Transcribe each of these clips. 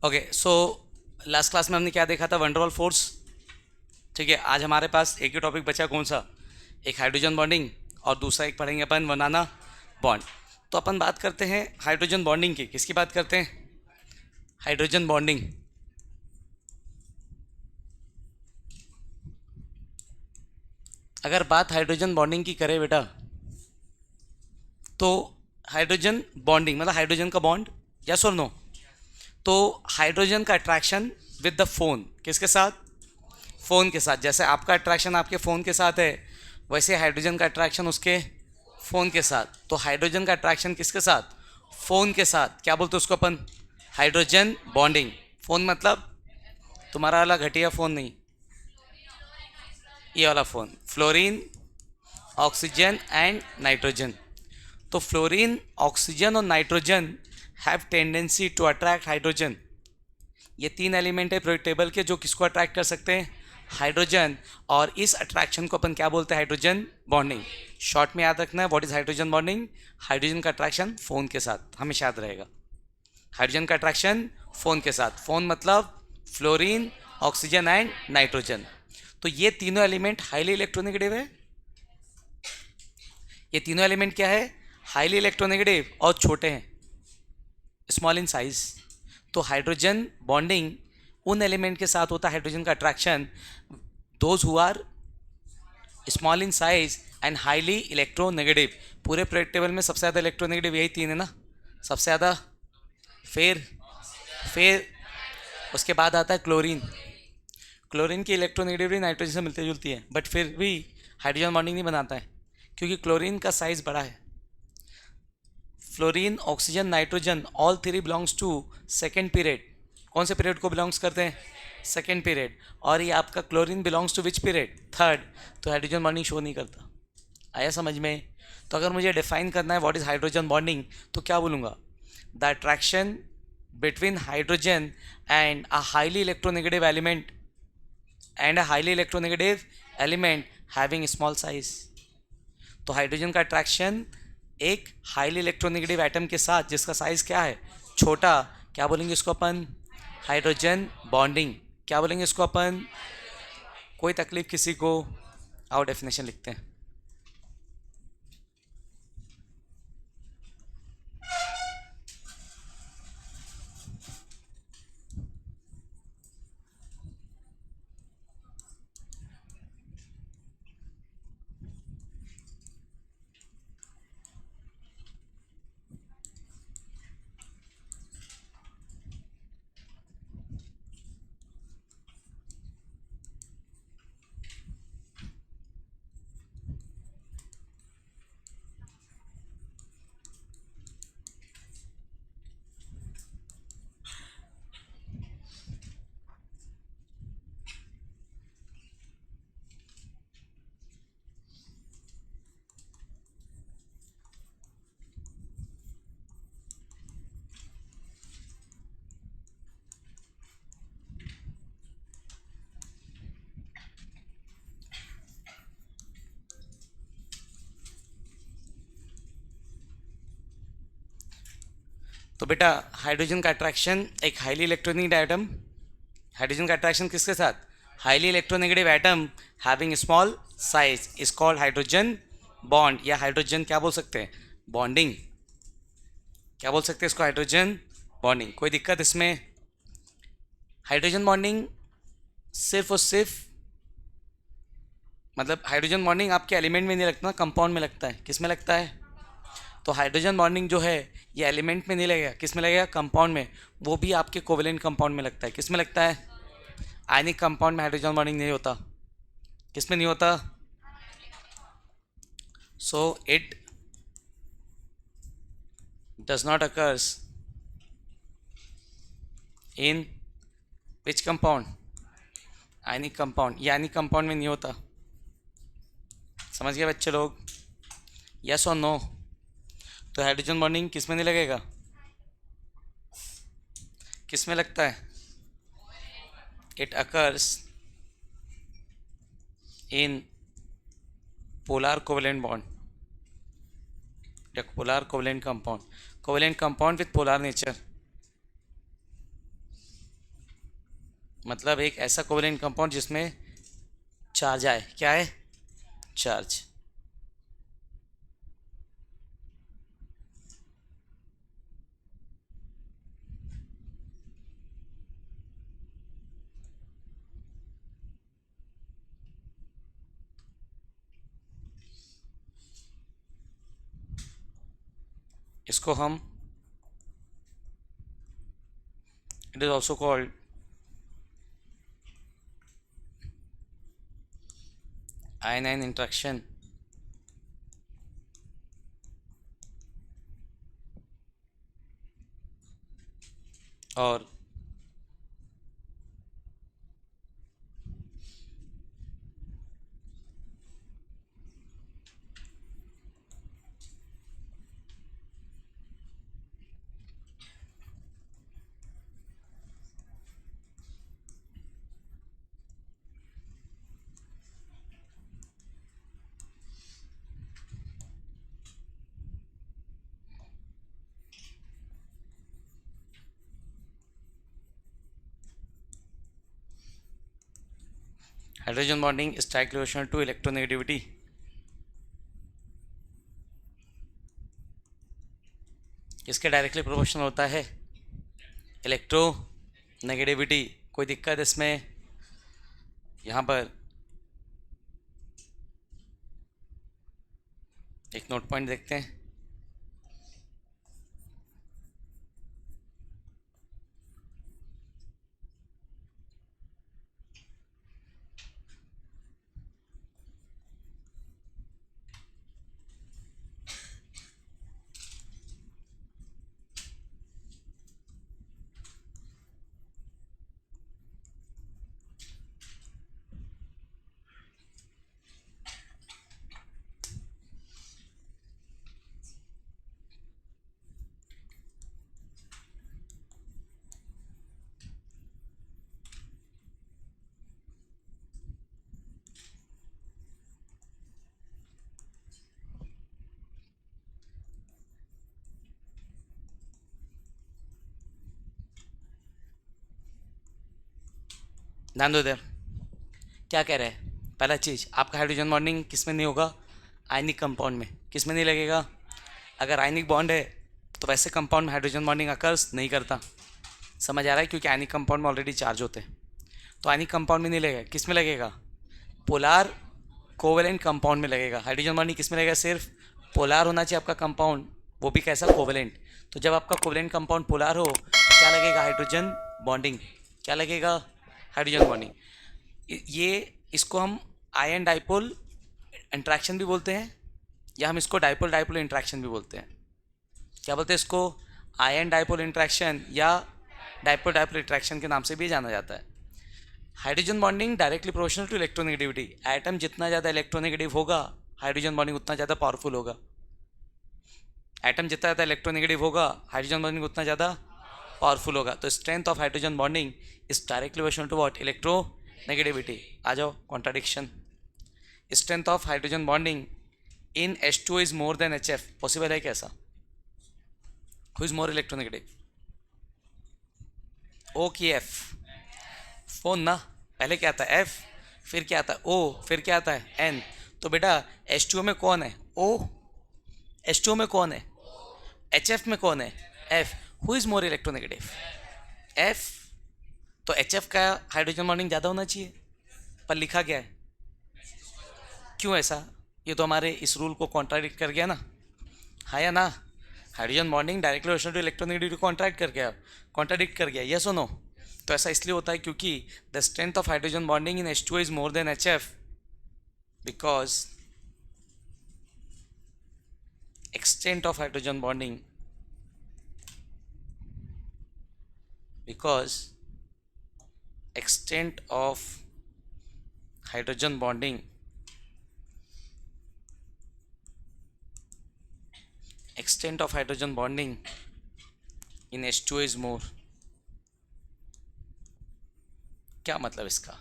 Okay, so last class में हमने क्या देखा था? Van der Waals force. ठीक है, आज हमारे पास एक ही टॉपिक बचा, कौन सा? एक हाइड्रोजन बॉन्डिंग और दूसरा एक पढ़ेंगे अपन बनाना बॉन्ड। तो अपन बात करते हैं हाइड्रोजन बॉन्डिंग की। किसकी बात करते हैं? Hydrogen bonding. अगर बात हाइड्रोजन बॉन्डिंग की करें बेटा, तो हाइड्रोजन बॉन्डिंग मतलब हाइड्रोजन का बॉन्ड, यस और नो? तो हाइड्रोजन का अट्रैक्शन विद द फोन, किसके साथ? फ़ोन के साथ। जैसे आपका अट्रैक्शन आपके फ़ोन के साथ है, वैसे हाइड्रोजन का अट्रैक्शन उसके फ़ोन के साथ। तो हाइड्रोजन का अट्रैक्शन किसके साथ? फ़ोन के साथ। क्या बोलते हैं उसको अपन? Hydrogen bonding. फ़ोन मतलब तुम्हारा वाला घटिया फ़ोन नहीं, ये वाला phone. Fluorine, oxygen and nitrogen. तो फ्लोरीन, ऑक्सीजन और nitrogen have tendency to attract hydrogen. ये तीन एलिमेंट है पीरियोडिक टेबल के जो किसको अट्रैक्ट कर सकते हैं? हाइड्रोजन। और इस अट्रैक्शन को अपन क्या बोलते हैं? Hydrogen bonding. शॉर्ट में याद रखना है, what is hydrogen bonding? Hydrogen का अट्रैक्शन फोन के साथ, हमेशा याद रहेगा। हाइड्रोजन का अट्रैक्शन फोन के साथ। फोन मतलब फ्लोरीन, ऑक्सीजन एंड नाइट्रोजन। तो ये तीनों एलिमेंट हाईली इलेक्ट्रोनेगेटिव है। ये तीनों एलिमेंट क्या है? हाईली इलेक्ट्रोनेगेटिव और छोटे हैं, स्मॉल इन साइज। तो हाइड्रोजन बॉन्डिंग उन एलिमेंट के साथ होता है, हाइड्रोजन का attraction, those who are small in size and highly electronegative. पूरे पीरियोडिक टेबल में सबसे ज़्यादा इलेक्ट्रोनेगेटिव यही तीन है ना, सबसे ज़्यादा। फिर फिर उसके बाद आता है क्लोरीन। क्लोरीन की इलेक्ट्रोनेगेटिविटी नाइट्रोजन से मिलती जुलती है, बट फिर भी हाइड्रोजन बॉन्डिंग नहीं बनाता है, क्योंकि क्लोरीन का साइज बड़ा है। Fluorine, oxygen, nitrogen all three belongs to second period. कौन से पीरियड को बिलोंग्स करते हैं? Second period. और ये आपका chlorine belongs to which period? Third. तो हाइड्रोजन बॉन्डिंग शो नहीं करता। आया समझ में? तो अगर मुझे डिफाइन करना है व्हाट इज हाइड्रोजन बॉन्डिंग, तो क्या बोलूँगा? The attraction between hydrogen and a highly electronegative element having small size. तो हाइड्रोजन का अट्रैक्शन एक हाईली इलेक्ट्रोनेगेटिव एटम के साथ जिसका साइज क्या है? छोटा। क्या बोलेंगे इसको अपन? Hydrogen bonding. क्या बोलेंगे इसको अपन? कोई तकलीफ किसी को? आओ डेफिनेशन लिखते हैं। तो बेटा हाइड्रोजन का अट्रैक्शन एक हाईली इलेक्ट्रोनेगेटिव एटम, हाइड्रोजन का अट्रैक्शन किसके साथ? Highly electronegative atom having small size is called hydrogen bond, या हाइड्रोजन क्या बोल सकते हैं? बॉन्डिंग। क्या बोल सकते हैं इसको? Hydrogen bonding. कोई दिक्कत इसमें? हाइड्रोजन बॉन्डिंग सिर्फ और सिर्फ मतलब हाइड्रोजन बॉन्डिंग आपके एलिमेंट में नहीं लगता ना, कंपाउंड में लगता है। किस में लगता है? तो हाइड्रोजन बॉन्डिंग जो है ये एलिमेंट में नहीं लगेगा, किस में लगेगा? कंपाउंड में। वो भी आपके कोवेलेंट कंपाउंड में लगता है। किस में लगता है? आयनिक कंपाउंड में हाइड्रोजन बॉन्डिंग नहीं होता। किस में नहीं होता? So it does not occurs in which compound? Ionic compound. ये आयनिक कंपाउंड में नहीं होता। समझ गए बच्चे लोग? यस और नो? तो हाइड्रोजन बॉन्डिंग किस में नहीं लगेगा? किस में लगता है? It occurs in polar covalent bond, polar covalent compound, covalent compound with polar nature. मतलब एक ऐसा कोवेलेंट कंपाउंड जिसमें चार्ज आए, क्या है, चार्ज। इसको हम, it is also called ion ion interaction, और hydrogen bonding is directly proportional to electronegativity. किसके डायरेक्टली प्रोपोर्शनल होता है, इलेक्ट्रो नेगेटिविटी। कोई दिक्कत इसमें, यहाँ पर एक नोट पॉइंट देखते हैं। ध्यान दो इधर, क्या कह रहे हैं। पहला चीज़, आपका हाइड्रोजन बॉन्डिंग किस में नहीं होगा, आयनिक कंपाउंड में। किस में नहीं लगेगा, अगर आयनिक बॉन्ड है तो वैसे कंपाउंड में हाइड्रोजन बॉन्डिंग अकर्स नहीं करता। समझ आ रहा है, क्योंकि आयनिक कंपाउंड में ऑलरेडी चार्ज होते हैं। तो आयनिक कंपाउंड में नहीं लगेगा, किस में लगेगा, पोलार कोवेलेंट कंपाउंड में लगेगा। हाइड्रोजन बॉन्डिंग किस में लगेगा, सिर्फ पोलार होना चाहिए आपका कंपाउंड, वो भी कैसा, कोवेलेंट। तो जब आपका कोवेलेंट कंपाउंड पोलार हो तो क्या लगेगा, हाइड्रोजन बॉन्डिंग। क्या लगेगा, हाइड्रोजन बॉन्डिंग। ये, इसको हम आयन डाइपोल इंट्रैक्शन भी बोलते हैं, या हम इसको डाइपोल डाइपोल इंट्रैक्शन भी बोलते हैं। क्या बोलते हैं इसको, आयन डाइपोल इंट्रैक्शन या डाइपोल डाइपोल इंट्रैक्शन के नाम से भी जाना जाता है। Hydrogen bonding directly proportional to electronegativity. Atom जितना ज़्यादा इलेक्ट्रोनेगेटिव होगा, हाइड्रोजन बॉन्डिंग उतना ज़्यादा पावरफुल होगा। एटम जितना ज़्यादा इलेक्ट्रोनेगेटिव होगा, हाइड्रोजन बॉन्डिंग उतना ज़्यादा पावरफुल होगा। तो strength of hydrogen bonding is directly proportional to what, electronegativity. आ जाओ, contradiction. Strength of hydrogen bonding in H2O is more than HF, possible है कैसा, who is more electronegative, O की F, फोन ना, पहले क्या आता है F, फिर क्या आता है O, फिर क्या आता है N। तो बेटा H2O में कौन है O, H2O में कौन है, HF में कौन है F, who is more electronegative, F। तो HF का हाइड्रोजन बॉन्डिंग ज़्यादा होना चाहिए, पर लिखा क्या है, क्यों ऐसा, ये तो हमारे इस रूल को कॉन्ट्राडिक्ट कर गया ना, हाँ या ना। Hydrogen bonding directly proportional to electronegativity contradict कर गया, यस और नो। तो ऐसा इसलिए होता है क्योंकि the strength of hydrogen bonding in H2O is more than HF because extent of hydrogen bonding, because extent of hydrogen bonding extent of hydrogen bonding in H2O is more। क्या मतलब इसका,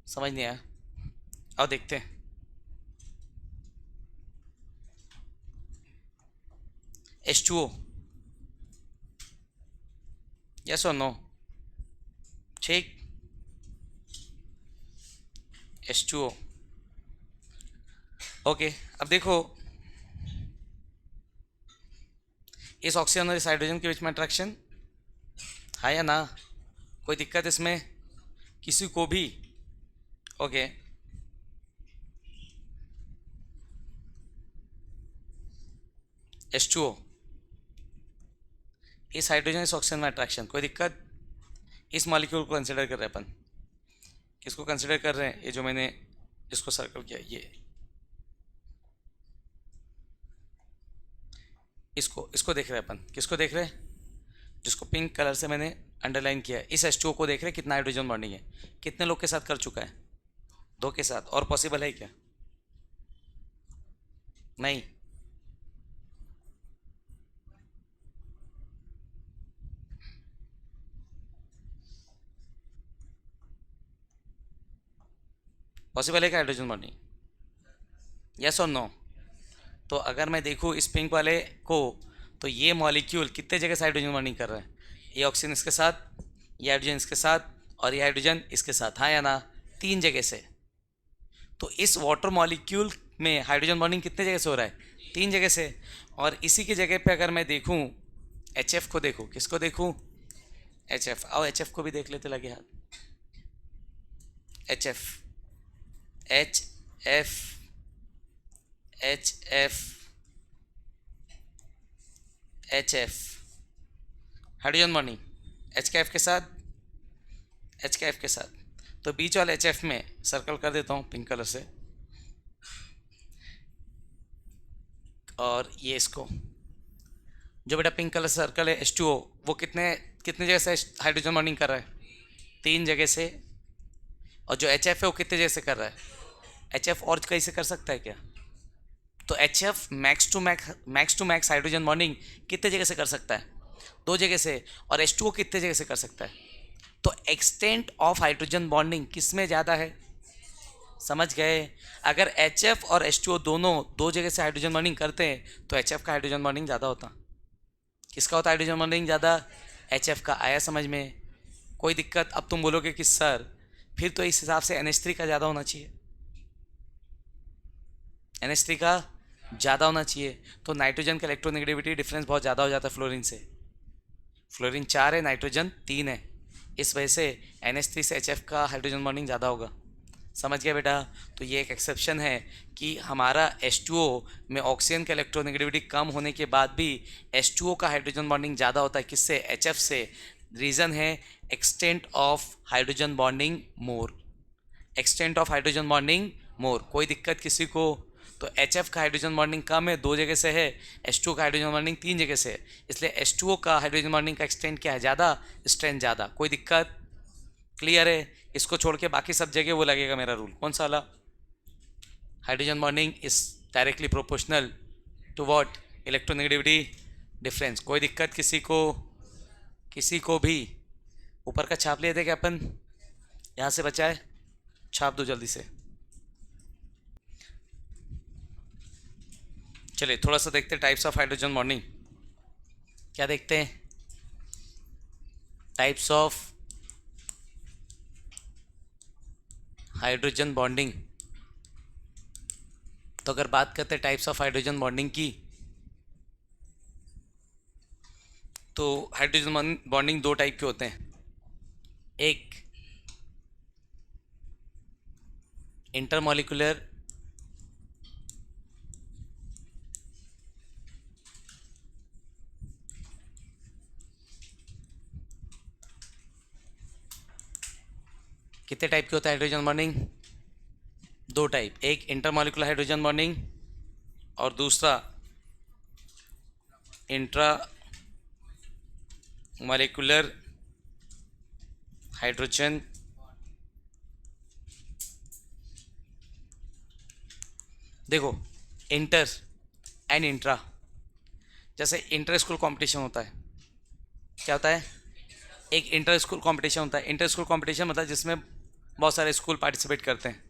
समझ नहीं आया। अब देखते हैं, H2O, यस और नो, ठीक, H2O। ओके, अब देखो इस ऑक्सीजन और इस हाइड्रोजन के बीच में अट्रैक्शन है या ना, कोई दिक्कत इसमें किसी को भी? ओके, H2O, इस हाइड्रोजन इस ऑक्सीजन में अट्रैक्शन, कोई दिक्कत? इस मॉलिक्यूल को कंसिडर कर रहे हैं अपन, किसको कंसिडर कर रहे हैं? ये जो मैंने इसको सर्कल किया, ये इसको देख रहे हैं अपन, किसको देख रहे हैं? जिसको पिंक कलर से मैंने अंडरलाइन किया है, इस H2O को देख रहे हैं कितना हाइड्रोजन बॉन्डिंग है, कितने लोग के साथ कर चुका है? 2 के साथ, और पॉसिबल है क्या? नहीं, पॉसिबल है क्या हाइड्रोजन बॉन्डिंग? यस और नो? तो अगर मैं देखूँ इस पिंक वाले को, तो ये मॉलिक्यूल कितने जगह से हाइड्रोजन बॉन्डिंग कर रहा है? ये ऑक्सीजन इसके साथ, ये हाइड्रोजन इसके साथ, और ये हाइड्रोजन इसके साथ, हाँ या ना? 3 जगह से। तो इस वाटर मॉलिक्यूल में हाइड्रोजन बॉन्डिंग कितने जगह से हो रहा है? 3 जगह से। और इसी की जगह पे अगर मैं देखूँ HF को, देखूँ किसको देखूँ? HF, आओ HF को भी देख लेते लगे हाथ। HF, HF, HF, HF, hydrogen bonding HKF के साथ, HKF के साथ। तो बीच वाले HF में सर्कल कर देता हूँ पिंक कलर से, और ये इसको, जो बेटा पिंक कलर सर्कल है H2O, वो कितने कितने जगह से हाइड्रोजन बॉन्डिंग कर रहा है? 3 जगह से। और जो HF है वो कितने जगह से कर रहा है? HF और कहीं से कर सकता है क्या? तो HF max to max hydrogen bonding कितने जगह से कर सकता है? 2 जगह से। और H2O कितने जगह से कर सकता है? तो एक्सटेंट ऑफ हाइड्रोजन बॉन्डिंग किस में ज़्यादा है? समझ गए? अगर HF और H2O दोनों 2 जगह से हाइड्रोजन बॉन्डिंग करते हैं तो HF का हाइड्रोजन बॉन्डिंग ज़्यादा होता। किसका होता हाइड्रोजन बॉन्डिंग ज़्यादा? HF का। आया समझ में? कोई दिक्कत? अब तुम बोलोगे कि सर फिर तो इस हिसाब से NH3 का ज़्यादा होना चाहिए, NH3 का ज़्यादा होना चाहिए। तो नाइट्रोजन का इलेक्ट्रोनेगेटिविटी डिफरेंस बहुत ज़्यादा हो जाता है फ्लोरीन से। फ्लोरीन 4 है, नाइट्रोजन 3 है, इस वजह से NH3 से HF का हाइड्रोजन बॉन्डिंग ज़्यादा होगा। समझ गया बेटा? तो ये एक एक्सेप्शन है कि हमारा H2O में ऑक्सीजन का इलेक्ट्रोनेगेटिविटी कम होने के बाद भी H2O का हाइड्रोजन बॉन्डिंग ज़्यादा होता है, किससे? HF से। रीज़न है extent of hydrogen bonding more, extent of hydrogen bonding more. कोई दिक्कत किसी को? तो HF का हाइड्रोजन बॉन्डिंग कम है, 2 जगह से है, H2O का हाइड्रोजन बॉन्डिंग 3 जगह से है, इसलिए H2O का हाइड्रोजन बॉन्डिंग का एक्सटेंट क्या है? ज़्यादा, स्ट्रेंथ ज़्यादा। कोई दिक्कत? क्लियर है? इसको छोड़ के बाकी सब जगह वो लगेगा मेरा रूल, कौन सा वाला? Hydrogen bonding is directly proportional to what? Electronegativity difference. कोई दिक्कत किसी को? किसी को भी? ऊपर का छाप लिए थे क्या अपन? यहाँ से बचा है, छाप दो जल्दी से। चलिए थोड़ा सा देखते हैं टाइप्स ऑफ हाइड्रोजन बॉन्डिंग। क्या देखते हैं? Types of hydrogen bonding. तो अगर बात करते हैं टाइप्स ऑफ हाइड्रोजन बॉन्डिंग की, तो हाइड्रोजन बॉन्डिंग 2 टाइप के होते हैं। एक इंटरमॉलिक्यूलर कितने टाइप के होता है हाइड्रोजन बॉन्डिंग? 2 टाइप, एक इंटरमॉलिक्यूलर हाइड्रोजन बॉन्डिंग और दूसरा इंट्रा मॉलिक्यूलर हाइड्रोजन देखो इंटर एंड इंट्रा, जैसे इंटर स्कूल कंपटीशन होता है, क्या होता है? एक इंटर स्कूल कंपटीशन होता है। इंटर स्कूल कंपटीशन मतलब जिसमें बहुत सारे स्कूल पार्टिसिपेट करते हैं।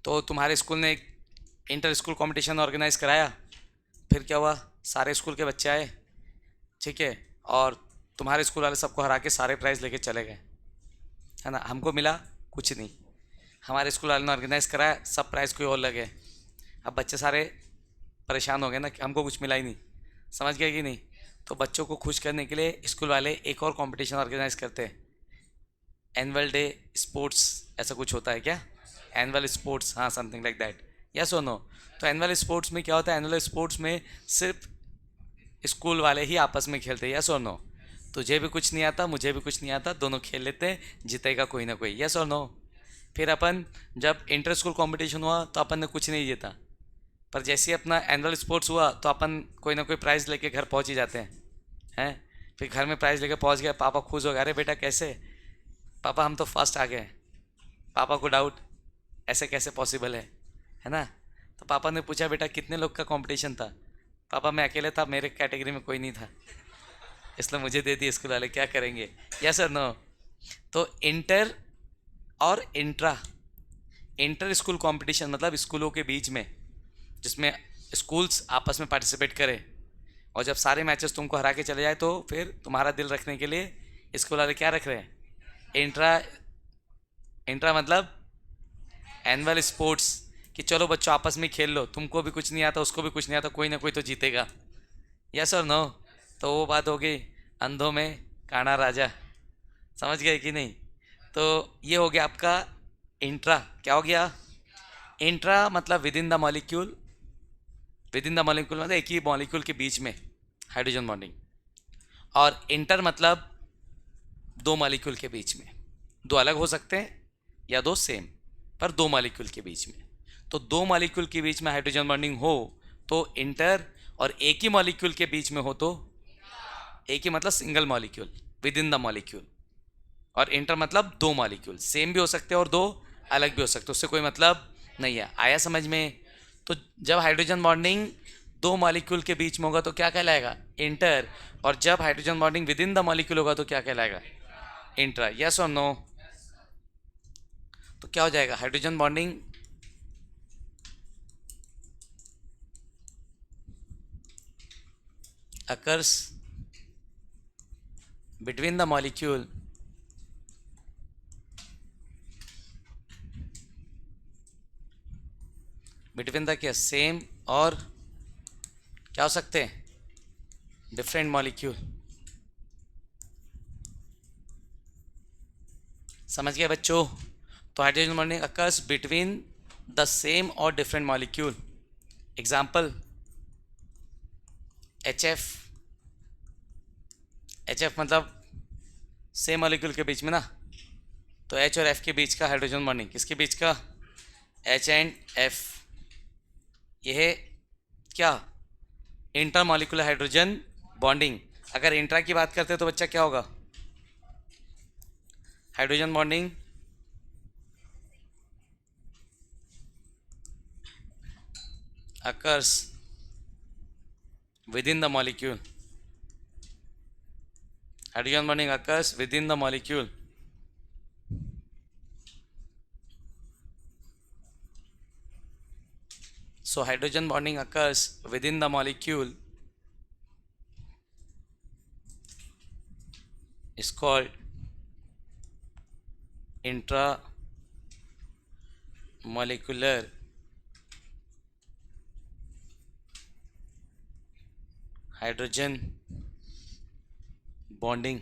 तो तुम्हारे स्कूल ने एक इंटर स्कूल कंपटीशन ऑर्गेनाइज कराया, फिर क्या हुआ? सारे स्कूल के बच्चे आए, ठीक है, और तुम्हारे स्कूल वाले सबको हरा के सारे प्राइज़ लेके चले गए। है ना, हमको मिला कुछ नहीं, हमारे स्कूल वाले ने ऑर्गेनाइज कराया, सब प्राइस कोई और लगे, अब बच्चे सारे परेशान हो गए ना कि हमको कुछ मिला ही नहीं, समझ गए कि नहीं। तो बच्चों को खुश करने के लिए स्कूल वाले एक और कंपटीशन ऑर्गेनाइज करते हैं, एनुअल डे स्पोर्ट्स, ऐसा कुछ होता है क्या, एनुअल स्पोर्ट्स, हाँ समथिंग लाइक दैट, यस और नो। तो एनुअल स्पोर्ट्स में क्या होता है, एनुअल स्पोर्ट्स में सिर्फ स्कूल वाले ही आपस में खेलते हैं, यस और नो। तुझे भी कुछ नहीं आता, मुझे भी कुछ नहीं आता, दोनों खेल लेते हैं, जीतेगा कोई ना कोई, यस और नो। फिर अपन जब इंटर स्कूल कॉम्पिटिशन हुआ तो अपन ने कुछ नहीं जीता, पर जैसे ही अपना एनुअल स्पोर्ट्स हुआ तो अपन कोई ना कोई प्राइज़ लेके घर पहुंच ही जाते हैं। फिर घर में प्राइज़ लेके पहुंच गए, पापा खुश हो गए, अरे बेटा कैसे, पापा हम तो फर्स्ट आ गए। पापा को डाउट, ऐसे कैसे पॉसिबल है ना। तो पापा ने पूछा बेटा कितने लोग का कंपटीशन था, पापा मैं अकेले था, मेरे कैटेगरी में कोई नहीं था, इसलिए मुझे दे दी स्कूल वाले, क्या करेंगे, यस और नो। तो इंटर और इंट्रा, इंटर स्कूल कंपटीशन मतलब स्कूलों के बीच में, जिसमें स्कूल्स आपस में पार्टिसिपेट करें, और जब सारे मैचेस तुमको हरा के चले जाए तो फिर तुम्हारा दिल रखने के लिए स्कूल वाले क्या रख रहे हैं, इंट्रा। इंट्रा मतलब एनुअल स्पोर्ट्स, कि चलो बच्चों आपस में खेल लो, तुमको भी कुछ नहीं आता, उसको भी कुछ नहीं आता, कोई ना कोई तो जीतेगा, यस और नो। तो वो बात हो गई अंधों में काना राजा, समझ गए कि नहीं। तो ये हो गया आपका इंट्रा, क्या हो गया, इंट्रा मतलब with in the molecule, with in the molecule मतलब एक ही मॉलिक्यूल के बीच में हाइड्रोजन बॉन्डिंग, और इंटर मतलब दो मॉलिक्यूल के बीच में, दो अलग हो सकते हैं या दो सेम, पर दो मॉलिक्यूल के बीच में। तो दो मॉलिक्यूल के बीच में हाइड्रोजन बॉन्डिंग हो तो इंटर, और एक ही मॉलिक्यूल के बीच में हो तो, एक ही मतलब single molecule with in the molecule, और इंटर मतलब दो मॉलिक्यूल, सेम भी हो सकते हैं और दो अलग भी हो सकते हैं, उससे कोई मतलब नहीं है, आया समझ में। तो जब हाइड्रोजन बॉन्डिंग दो मॉलिक्यूल के बीच में होगा तो क्या कहलाएगा, इंटर, और जब hydrogen bonding with in the molecule होगा तो क्या कहलाएगा, इंट्रा, यस और नो। तो क्या हो जाएगा, hydrogen bonding occurs between the molecule between the क्या सेम और क्या हो सकते हैं, डिफरेंट मॉलिक्यूल, समझ गए बच्चों। तो hydrogen bonding occurs between the same और different molecule, example HF, HF मतलब सेम मॉलिक्यूल के बीच में ना, तो H और F के बीच का हाइड्रोजन बॉन्डिंग, किसके बीच का, H एंड F, यह है क्या, इंटर मॉलिक्यूलर हाइड्रोजन बॉन्डिंग। अगर इंट्रा की बात करते हैं तो बच्चा क्या होगा, hydrogen bonding occurs within the molecule, hydrogen bonding occurs within the molecule, so hydrogen bonding occurs within the molecule is called intramolecular hydrogen bonding.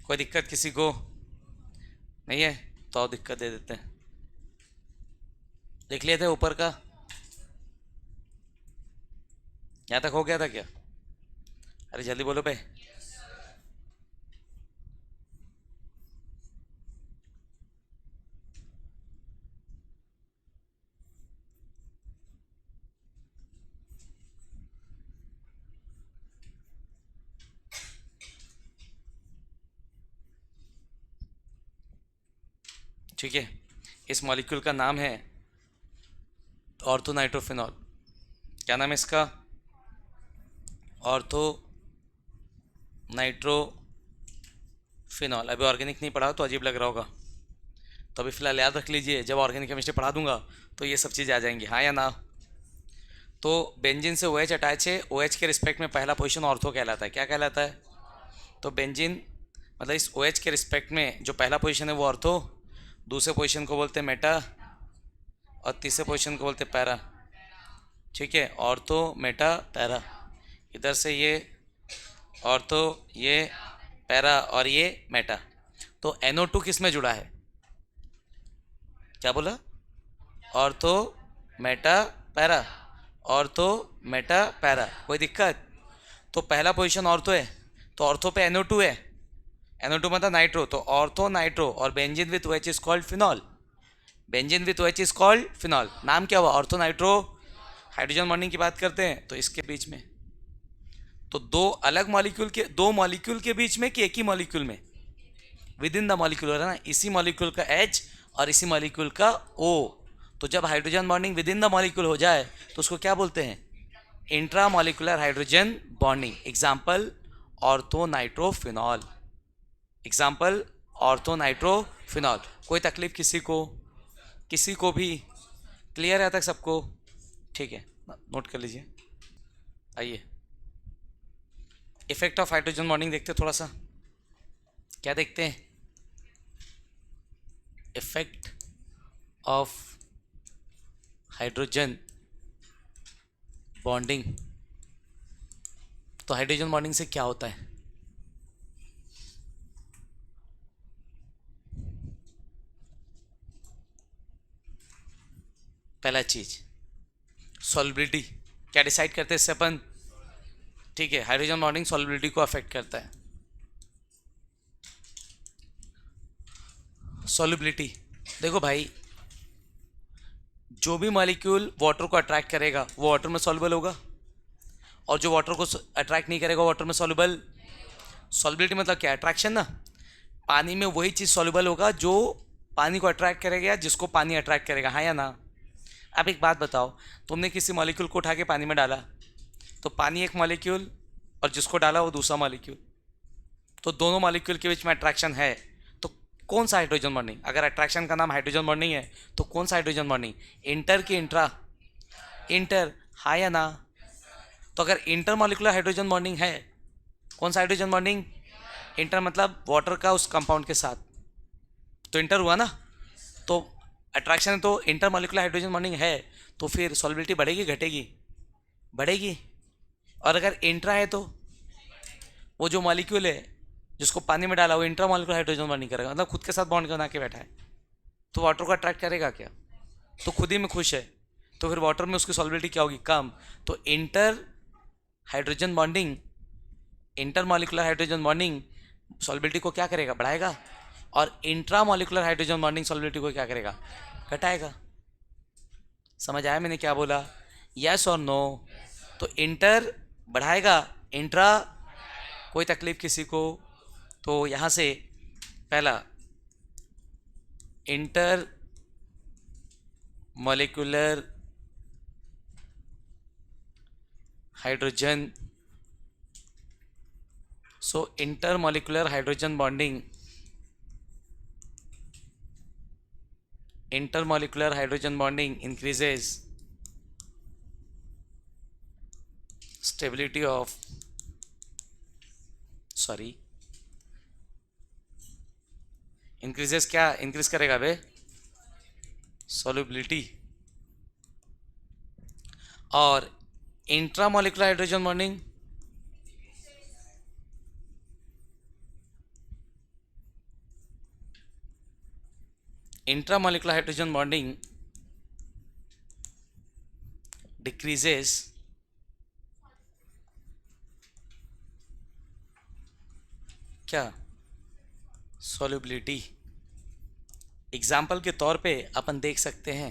कोई दिक्कत किसी को नहीं है तो दिक्कत दे देते हैं, लिख लिए थे ऊपर का, यहाँ तक हो गया था क्या, अरे जल्दी बोलो पे। ठीक है, इस मॉलिक्यूल का नाम है ऑर्थो नाइट्रोफिनॉल, क्या नाम है इसका, ऑर्थो नाइट्रोफिनॉल। अभी ऑर्गेनिक नहीं पढ़ा तो अजीब लग रहा होगा, तो अभी फिलहाल याद रख लीजिए, जब ऑर्गेनिक केमिस्ट्री पढ़ा दूंगा तो ये सब चीज़ें आ जाएंगी, हाँ या ना। तो बेंजीन से OH अटैच है, OH के रिस्पेक्ट में पहला पोजीशन ऑर्थो कहलाता है। क्या कहलाता है? तो बेंजीन मतलब इस OH के रिस्पेक्ट में जो पहला पोजीशन है वो ऑर्थो, दूसरे पोजीशन को बोलते हैं मेटा और तीसरे पोजीशन को बोलते हैं पैरा। ठीक है, ऑर्थो मेटा पैरा। इधर से ये ऑर्थो, ये पैरा और ये मेटा। तो NO2 किस में जुड़ा है? क्या बोला? Ortho Meta para, ortho Meta para. कोई दिक्कत? तो पहला पोजीशन ऑर्थो है, तो ऑर्थो पे NO2 है, NO2 मतलब नाइट्रो, तो ऑर्थो नाइट्रो और benzene with OH is called phenol. Benzene with OH is called phenol. नाम क्या हुआ? Ortho nitro. हाइड्रोजन बॉन्डिंग की बात करते हैं तो इसके बीच में, तो दो अलग मॉलिक्यूल के, दो मॉलिक्यूल के बीच में कि एक ही मॉलिक्यूल में? विद इन द मॉलिक्यूल हो रहा है ना, इसी मॉलिक्यूल का H और इसी मॉलिक्यूल का O। तो जब hydrogen bonding with in the molecule हो जाए तो उसको क्या बोलते हैं? Intra molecular hydrogen bonding. Example ortho nitrophenol, example ortho nitrophenol. कोई तकलीफ किसी को? किसी को भी? क्लियर है तक सबको? ठीक है, नोट कर लीजिए। आइए इफेक्ट ऑफ हाइड्रोजन बॉन्डिंग देखते हैं थोड़ा सा। क्या देखते हैं? Effect of hydrogen bonding. तो हाइड्रोजन बॉन्डिंग से क्या होता है? पहला चीज सॉल्युबिलिटी। क्या डिसाइड करते हैं इससे अपन? ठीक है, हाइड्रोजन बॉन्डिंग सॉल्युबिलिटी को अफेक्ट करता है। सॉल्युबिलिटी देखो भाई, जो भी मॉलिक्यूल वाटर को अट्रैक्ट करेगा वो वाटर में सॉल्युबल होगा, और जो वाटर को अट्रैक्ट नहीं करेगा वाटर में सॉल्युबल। सॉल्युबिलिटी मतलब क्या? अट्रैक्शन ना। पानी में वही चीज़ सॉल्युबल होगा जो पानी को अट्रैक्ट करेगा या जिसको पानी अट्रैक्ट करेगा, हाँ या ना? अब एक बात बताओ, तुमने किसी मॉलिक्यूल को उठा के पानी में डाला, तो पानी एक मॉलिक्यूल और जिसको डाला वो दूसरा मॉलिक्यूल, तो दोनों मॉलिक्यूल के बीच में अट्रैक्शन है। तो कौन सा हाइड्रोजन बॉन्डिंग? अगर अट्रैक्शन का नाम हाइड्रोजन बॉन्डिंग है तो कौन सा हाइड्रोजन बॉन्डिंग? इंटर की इंट्रा? इंटर, हाँ या ना? तो अगर इंटर मॉलिकुलर हाइड्रोजन बॉन्डिंग है, कौन सा हाइड्रोजन बॉन्डिंग? इंटर मतलब वाटर का उस कंपाउंड के साथ, तो इंटर हुआ ना। तो अट्रैक्शन तो इंटर मॉलिकुलर हाइड्रोजन बॉन्डिंग है, तो फिर सॉल्युबिलिटी बढ़ेगी घटेगी? बढ़ेगी। और अगर इंट्रा है तो वो जो मॉलिक्यूल है जिसको पानी में डाला वो इंट्रा मॉलिकुलर हाइड्रोजन बॉन्डिंग करेगा, मतलब खुद के साथ बॉन्ड बना के बैठा है, तो वाटर को अट्रैक्ट करेगा क्या? तो खुद ही में खुश है, तो फिर वाटर में उसकी सॉल्युबिलिटी क्या होगी? कम। तो inter hydrogen bonding, inter molecular hydrogen bonding solubility को क्या करेगा? बढ़ाएगा। और intra molecular hydrogen bonding solubility को क्या करेगा? घटाएगा। समझ आया मैंने क्या बोला? यस और नो? तो इंटर बढ़ाएगा, इंट्रा कोई तकलीफ किसी को? तो यहाँ से पहला inter molecular hydrogen, so intermolecular hydrogen bonding, intermolecular hydrogen bonding increases stability of, sorry, increases, क्या इंक्रीज करेगा बे? सॉल्युबिलिटी। और intramolecular hydrogen bonding, intramolecular hydrogen bonding decreases क्या? सॉल्युबिलिटी। एग्जाम्पल के तौर पे अपन देख सकते हैं,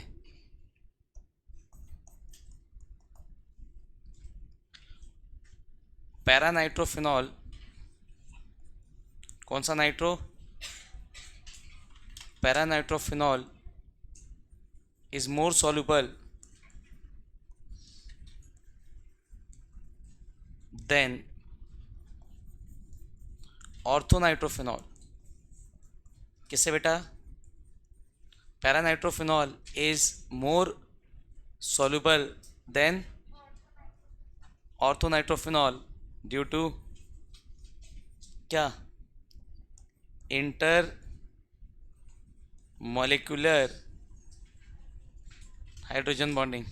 पैरानाइट्रोफिनॉल, कौन सा nitro? Paranitrophenol is more soluble than orthonitrophenol. किससे बेटा? Paranitrophenol is more soluble than orthonitrophenol due to क्या? Intermolecular hydrogen bonding.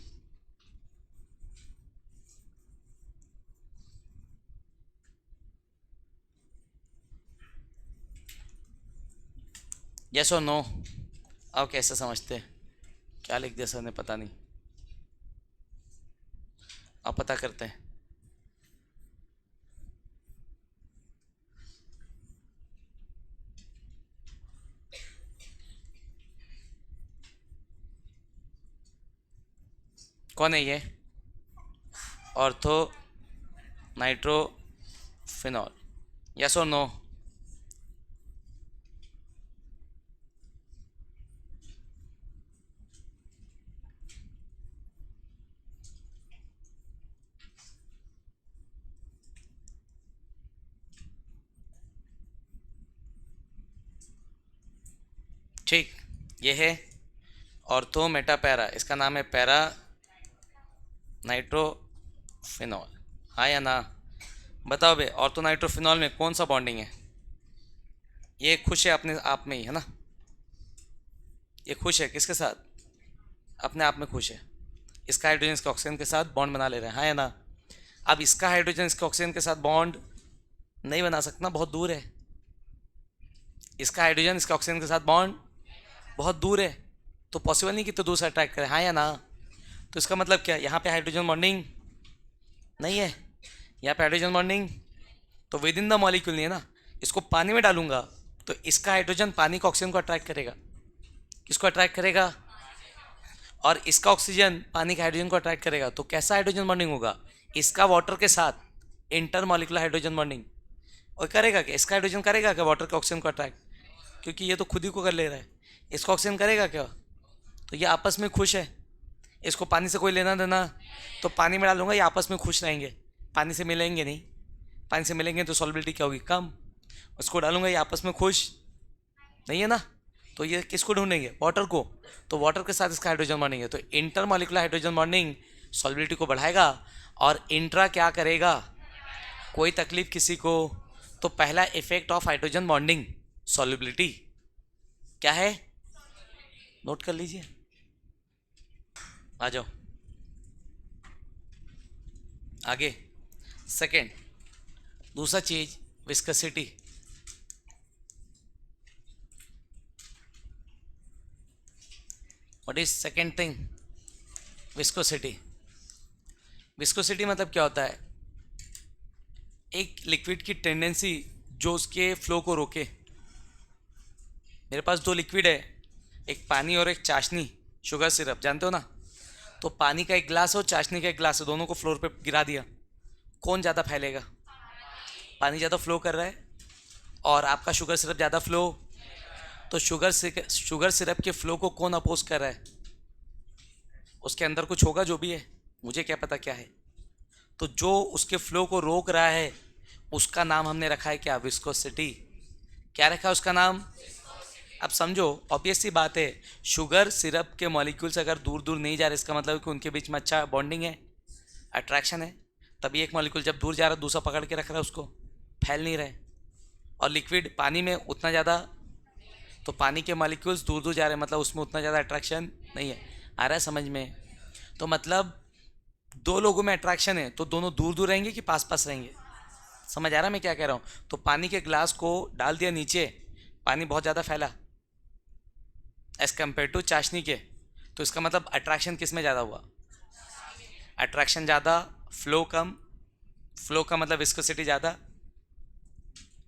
Yes और नो? आप कैसे समझते हैं? क्या लिख दिया सर ने, पता नहीं, आप पता करते हैं। कौन है ये? Ortho nitrophenol. यस और नो? ठीक, ये है ऑर्थो मेटापैरा, इसका नाम है पैरा नाइट्रोफिनॉल। हाँ या ना? बताओ बे, ऑर्थो नाइट्रोफिनॉल में कौन सा बॉन्डिंग है? ये खुश है अपने आप में ही, है ना? ये खुश है किसके साथ? अपने आप में खुश है। इसका हाइड्रोजन इसके ऑक्सीजन के साथ बॉन्ड बना ले रहे हैं, हाँ या ना? अब इसका हाइड्रोजन इसके ऑक्सीजन के साथ बॉन्ड नहीं बना सकता, बहुत दूर है। इसका हाइड्रोजन इसके ऑक्सीजन के साथ बॉन्ड बहुत दूर है, तो पॉसिबल नहीं कि तो दूर से अट्रैक्ट करे, हाँ या ना? तो इसका मतलब क्या? यहाँ पे हाइड्रोजन बॉन्डिंग नहीं है, यहाँ पे हाइड्रोजन बॉन्डिंग तो विद इन द मॉलिक्यूल नहीं है ना। इसको पानी में डालूंगा तो इसका हाइड्रोजन पानी का ऑक्सीजन को अट्रैक्ट करेगा। किसको अट्रैक्ट करेगा? और इसका ऑक्सीजन पानी के हाइड्रोजन को अट्रैक्ट करेगा। तो कैसा हाइड्रोजन बॉन्डिंग होगा? इसका वाटर के साथ इंटर मॉलिक्यूलर हाइड्रोजन बॉन्डिंग। और करेगा क्या? इसका हाइड्रोजन करेगा क्या वाटर के ऑक्सीजन को अट्रैक्ट? क्योंकि ये तो खुद ही को कर ले रहा है। इसका ऑक्सीजन करेगा क्या? तो ये आपस में खुश है, इसको पानी से कोई लेना देना, तो पानी में डालूंगा ये आपस में खुश रहेंगे, पानी से मिलेंगे नहीं। पानी से मिलेंगे तो सॉल्बिलिटी क्या होगी? कम। उसको डालूंगा ये आपस में खुश नहीं है ना, तो ये किसको ढूंढेंगे? वाटर को। तो वाटर के साथ इसका हाइड्रोजन बॉन्डिंग है, तो इंटर मॉलिक्यूलर हाइड्रोजन बॉन्डिंग सॉल्बिलिटी को बढ़ाएगा। और इंट्रा क्या करेगा? कोई तकलीफ किसी को? तो पहला effect of hydrogen bonding solubility क्या है? नोट कर लीजिए, आ जाओ आगे। सेकेंड, दूसरा चीज viscosity. What is second thing? Viscosity. Viscosity मतलब क्या होता है? एक लिक्विड की टेंडेंसी जो उसके फ्लो को रोके। मेरे पास दो लिक्विड है, एक पानी और एक चाशनी, शुगर सिरप, जानते हो ना? तो पानी का एक ग्लास और चाशनी का एक ग्लास है, दोनों को फ्लोर पे गिरा दिया, कौन ज़्यादा फैलेगा? पानी ज़्यादा फ्लो कर रहा है और आपका शुगर सिरप ज़्यादा फ्लो, तो शुगर सिरप के फ्लो को कौन अपोज कर रहा है? उसके अंदर कुछ होगा जो भी है, मुझे क्या पता क्या है। तो जो उसके फ्लो को रोक रहा है उसका नाम हमने रखा है क्या? विस्कोसिटी। क्या रखा है उसका नाम? अब समझो, ऑब्वियस सी बात है, शुगर सिरप के मॉलिक्यूल्स अगर दूर दूर नहीं जा रहे, इसका मतलब है कि उनके बीच में अच्छा बॉन्डिंग है, अट्रैक्शन है। तभी एक मॉलिक्यूल जब दूर जा रहा है दूसरा पकड़ के रख रहा है, उसको फैल नहीं रहे। और लिक्विड पानी में उतना ज़्यादा, तो पानी के मॉलिक्यूल्स दूर दूर जा रहे हैं, मतलब उसमें उतना ज़्यादा अट्रैक्शन नहीं है। आ रहा है समझ में? तो मतलब दो लोगों में अट्रैक्शन है तो दोनों दूर दूर रहेंगे कि पास पास रहेंगे? समझ आ रहा है मैं क्या कह रहा हूँ? तो पानी के ग्लास को डाल दिया नीचे, पानी बहुत ज़्यादा फैला एज कम्पेयर टू चाशनी के, तो इसका मतलब अट्रैक्शन किस में ज़्यादा हुआ? अट्रैक्शन ज़्यादा, फ्लो कम। फ्लो का मतलब विस्कोसिटी ज़्यादा,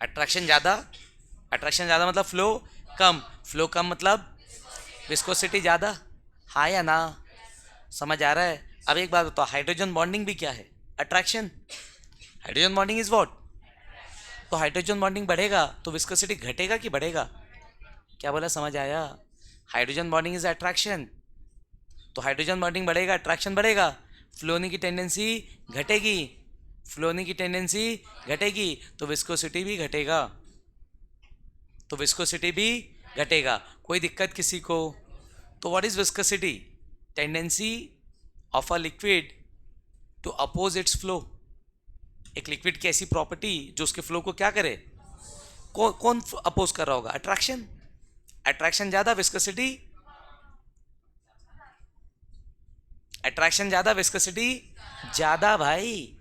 अट्रैक्शन ज़्यादा, अट्रैक्शन ज़्यादा मतलब फ्लो कम, फ्लो कम मतलब विस्कोसिटी ज़्यादा। हाँ या ना? समझ आ रहा है? अब एक बात बताओ, हाइड्रोजन बॉन्डिंग भी क्या है? Attraction. Hydrogen bonding is what? तो हाइड्रोजन बॉन्डिंग बढ़ेगा तो विस्कोसिटी घटेगा कि बढ़ेगा? क्या बोला, समझ आया? हाइड्रोजन बॉन्डिंग इज अट्रैक्शन, तो हाइड्रोजन बॉन्डिंग बढ़ेगा, अट्रैक्शन बढ़ेगा, फ्लो होने की टेंडेंसी घटेगी, फ्लो होने की टेंडेंसी घटेगी, तो विस्कोसिटी भी घटेगा, तो विस्कोसिटी भी घटेगा। कोई दिक्कत किसी को? तो what is viscosity? Tendency of a liquid to oppose its flow. एक लिक्विड की ऐसी प्रॉपर्टी जो उसके फ्लो को क्या करे, कौन अपोज कर रहा होगा, अट्रैक्शन। अट्रैक्शन ज्यादा विस्कोसिटी, अट्रैक्शन ज्यादा विस्कोसिटी ज्यादा भाई।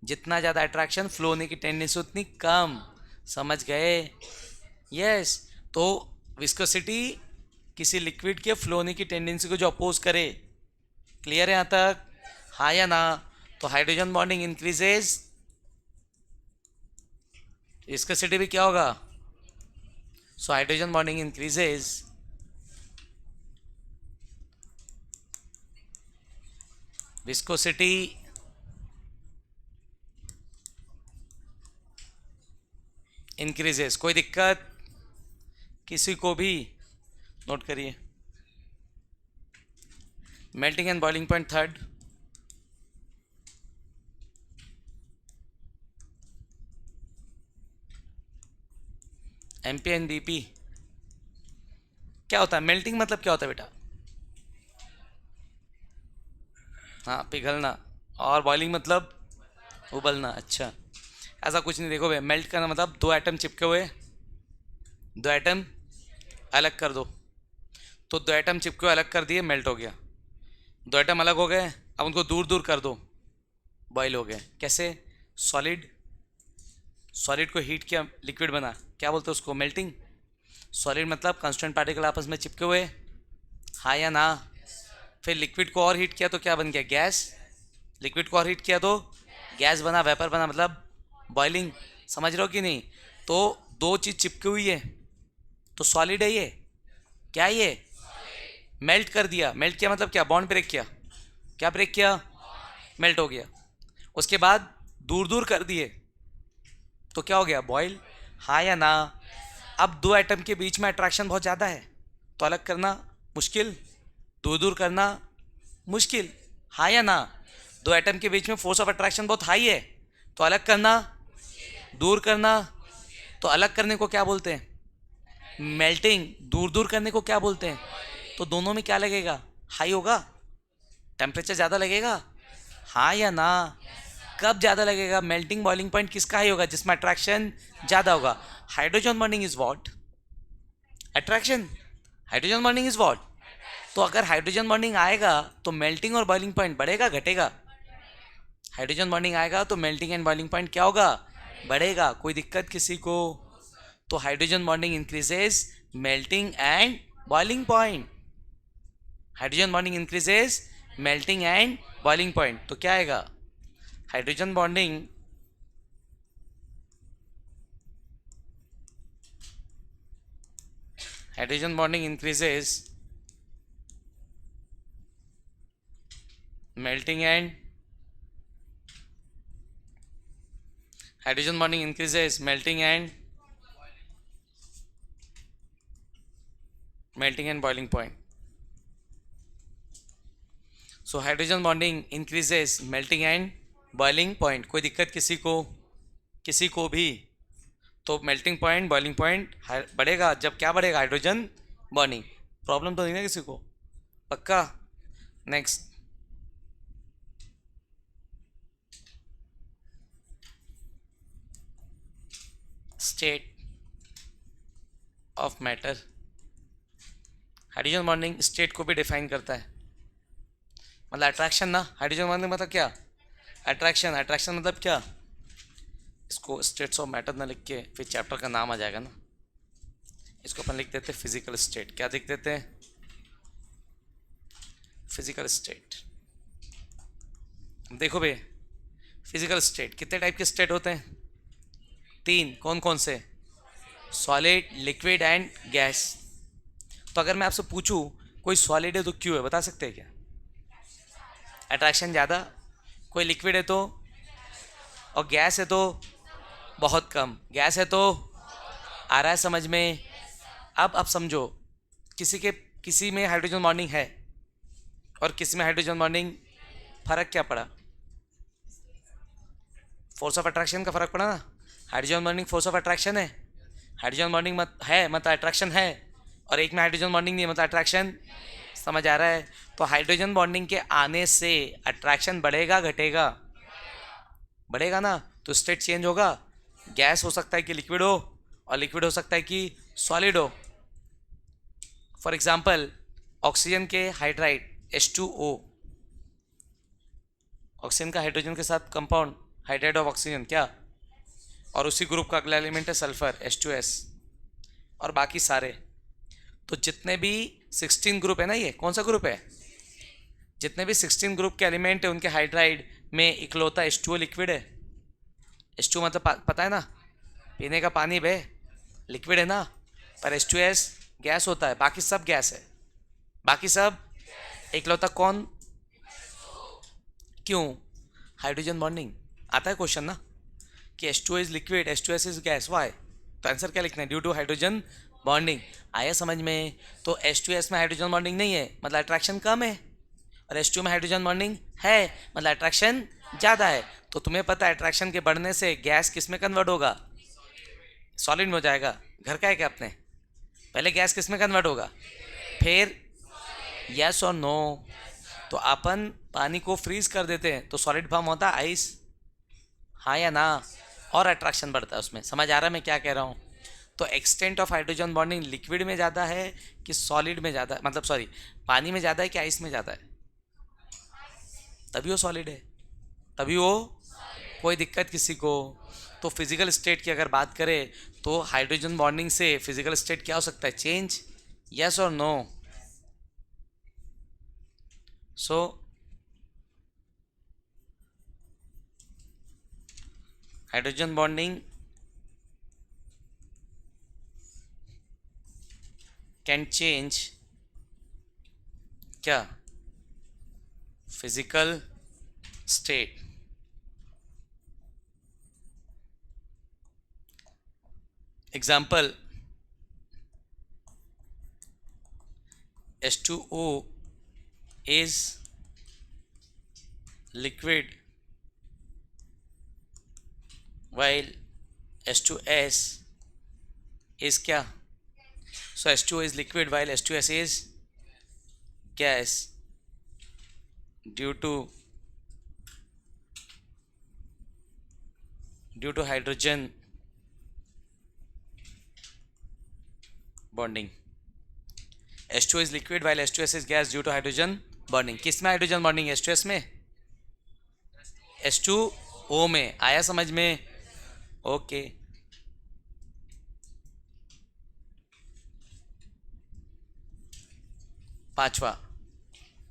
जितना ज्यादा अट्रैक्शन, फ्लो होने की टेंडेंसी उतनी कम। समझ गए? यस। तो विस्कोसिटी किसी लिक्विड के फ्लो होने की टेंडेंसी को जो अपोज करे। क्लियर है यहां तक? हाँ या ना? तो हाइड्रोजन बॉन्डिंग इंक्रीजेज, विस्कोसिटी भी क्या होगा? सो hydrogen bonding increases, viscosity increases. कोई दिक्कत किसी को भी? नोट करिए। Melting and boiling point third, MP and BP. क्या होता है मेल्टिंग? मतलब क्या होता है बेटा? हाँ, पिघलना। और बॉइलिंग मतलब उबलना। अच्छा, ऐसा कुछ नहीं। देखो भाई, मेल्ट करना मतलब दो एटम चिपके हुए, दो एटम अलग कर दो। तो दो एटम चिपके हुए अलग कर दिए, मेल्ट हो गया। दो एटम अलग हो गए, अब उनको दूर दूर कर दो, बॉयल हो गए। कैसे? सॉलिड, सॉलिड को हीट किया, लिक्विड बना, क्या बोलते हैं उसको? मेल्टिंग। सॉलिड मतलब कांस्टेंट पार्टिकल आपस में चिपके हुए। हाँ या ना? फिर लिक्विड को और हीट किया तो क्या बन गया? गैस। लिक्विड को और हीट किया तो गैस बना, वेपर बना, मतलब बॉइलिंग। समझ रहे हो कि नहीं? तो दो चीज चिपकी हुई है तो सॉलिड है ये। क्या ये? मेल्ट कर दिया। मेल्ट किया मतलब क्या? बॉन्ड ब्रेक किया। क्या ब्रेक किया? मेल्ट हो गया। उसके बाद दूर दूर कर दिए तो क्या हो गया? बॉयल। हाँ या ना? अब दो एटम के बीच में अट्रैक्शन बहुत ज़्यादा है तो अलग करना मुश्किल, दूर दूर करना मुश्किल। हाँ या ना? दो एटम के बीच में फोर्स ऑफ अट्रैक्शन बहुत हाई है तो अलग करना, दूर करना। तो अलग करने को क्या बोलते हैं? मेल्टिंग। दूर दूर करने को क्या बोलते हैं? तो दोनों में क्या लगेगा? हाई होगा, टेम्परेचर ज़्यादा लगेगा। हाँ या ना? कब ज़्यादा लगेगा? मेल्टिंग बॉइलिंग पॉइंट किसका हाई होगा? जिसमें अट्रैक्शन ज़्यादा होगा। Hydrogen bonding is what? Attraction. Hydrogen bonding is what? तो अगर हाइड्रोजन बॉन्डिंग आएगा तो मेल्टिंग और बॉइलिंग पॉइंट बढ़ेगा घटेगा? हाइड्रोजन बॉन्डिंग आएगा तो मेल्टिंग एंड बॉइलिंग पॉइंट क्या होगा? बढ़ेगा। कोई दिक्कत किसी को? तो hydrogen bonding increases melting and boiling point. Hydrogen bonding increases melting and boiling point. तो क्या आएगा? Hydrogen bonding hydrogen bonding increases melting and hydrogen bonding increases melting and boiling point. So hydrogen bonding increases melting and boiling point. कोई दिक्कत किसी को? किसी को भी? तो मेल्टिंग पॉइंट, बॉइलिंग पॉइंट बढ़ेगा जब क्या बढ़ेगा? Hydrogen bonding. प्रॉब्लम तो नहीं ना किसी को? पक्का? Next, state of matter. Hydrogen bonding state को भी डिफाइन करता है, मतलब अट्रैक्शन ना। हाइड्रोजन बॉन्डिंग मतलब क्या? अट्रैक्शन। अट्रैक्शन मतलब क्या? इसको स्टेट्स ऑफ मैटर ना लिख के फिर चैप्टर का नाम आ जाएगा ना। इसको अपन लिख देते फिजिकल स्टेट। क्या लिख देते हैं? Physical state. देखो भैया, फिजिकल स्टेट कितने टाइप के स्टेट होते हैं? तीन। कौन कौन से? Solid, liquid and gas. तो अगर मैं आपसे पूछूं कोई सॉलिड है तो क्यों है, बता सकते हैं क्या? अट्रैक्शन ज़्यादा। कोई लिक्विड है तो? और गैस है तो? बहुत कम। गैस है तो? आ रहा है समझ में? अब समझो, किसी में हाइड्रोजन बॉन्डिंग है और किसी में हाइड्रोजन बॉन्डिंग, फर्क क्या पड़ा? फोर्स ऑफ अट्रैक्शन का फर्क पड़ा ना। Hydrogen bonding force of attraction है, हाइड्रोजन बॉन्डिंग मत है मतलब अट्रैक्शन है, और एक में हाइड्रोजन बॉन्डिंग नहीं है मतलब अट्रैक्शन। समझ आ रहा है? तो हाइड्रोजन बॉन्डिंग के आने से अट्रैक्शन बढ़ेगा घटेगा? बढ़ेगा ना। तो स्टेट चेंज होगा, गैस हो सकता है कि लिक्विड हो और लिक्विड हो सकता है कि सॉलिड हो। फॉर एग्जाम्पल ऑक्सीजन के हाइड्राइड H2O, ऑक्सीजन का हाइड्रोजन के साथ कंपाउंड हाइड्राइड ऑफ ऑक्सीजन क्या, और उसी ग्रुप का अगला एलिमेंट है सल्फर H2S, और बाकी सारे। तो जितने भी 16 ग्रुप है ना, ये कौन सा ग्रुप है, जितने भी 16 ग्रुप के एलिमेंट है उनके हाइड्राइड में इकलौता H2O लिक्विड है। H2 मतलब पता है ना, पीने का पानी बे, लिक्विड है ना, पर H2S गैस होता है, बाकी सब गैस है, बाकी सब इकलौता कौन, क्यों, हाइड्रोजन बॉन्डिंग। आता है क्वेश्चन ना कि H2O is liquid, H2S is gas, why, तो आंसर क्या लिखना है, ड्यू टू हाइड्रोजन बॉन्डिंग। आया समझ में। तो H2S में हाइड्रोजन बॉन्डिंग नहीं है मतलब अट्रैक्शन कम है, और H2 में हाइड्रोजन बॉन्डिंग है मतलब अट्रैक्शन ज़्यादा है। तो तुम्हें पता है अट्रैक्शन के बढ़ने से गैस किस में कन्वर्ट होगा, सॉलिड में हो जाएगा। घर का है क्या अपने, पहले गैस किस में कन्वर्ट होगा, फिर यस और नो। तो अपन पानी को फ्रीज कर देते हैं तो सॉलिड फॉर्म होता है आइस, हाँ या ना, और अट्रैक्शन बढ़ता है उसमें। समझ आ रहा है मैं क्या कह रहा हूँ। तो extent of hydrogen bonding liquid में ज़्यादा है कि सॉलिड में ज़्यादा, मतलब सॉरी पानी में ज़्यादा है कि आइस में ज़्यादा है, तभी वो सॉलिड है, तभी वो, कोई दिक्कत किसी को। तो फिजिकल स्टेट की अगर बात करें तो हाइड्रोजन बॉन्डिंग से फिजिकल स्टेट क्या हो सकता है, चेंज, यस और no. So hydrogen bonding can change क्या, physical state. Example H2O is liquid while H2S is क्या, so H2O is liquid while H2S is gas due to hydrogen bonding। H2O is liquid while H2S is gas due to hydrogen bonding। किस में hydrogen bonding, H2S में, H2O में। आया समझ में, okay. पांचवा,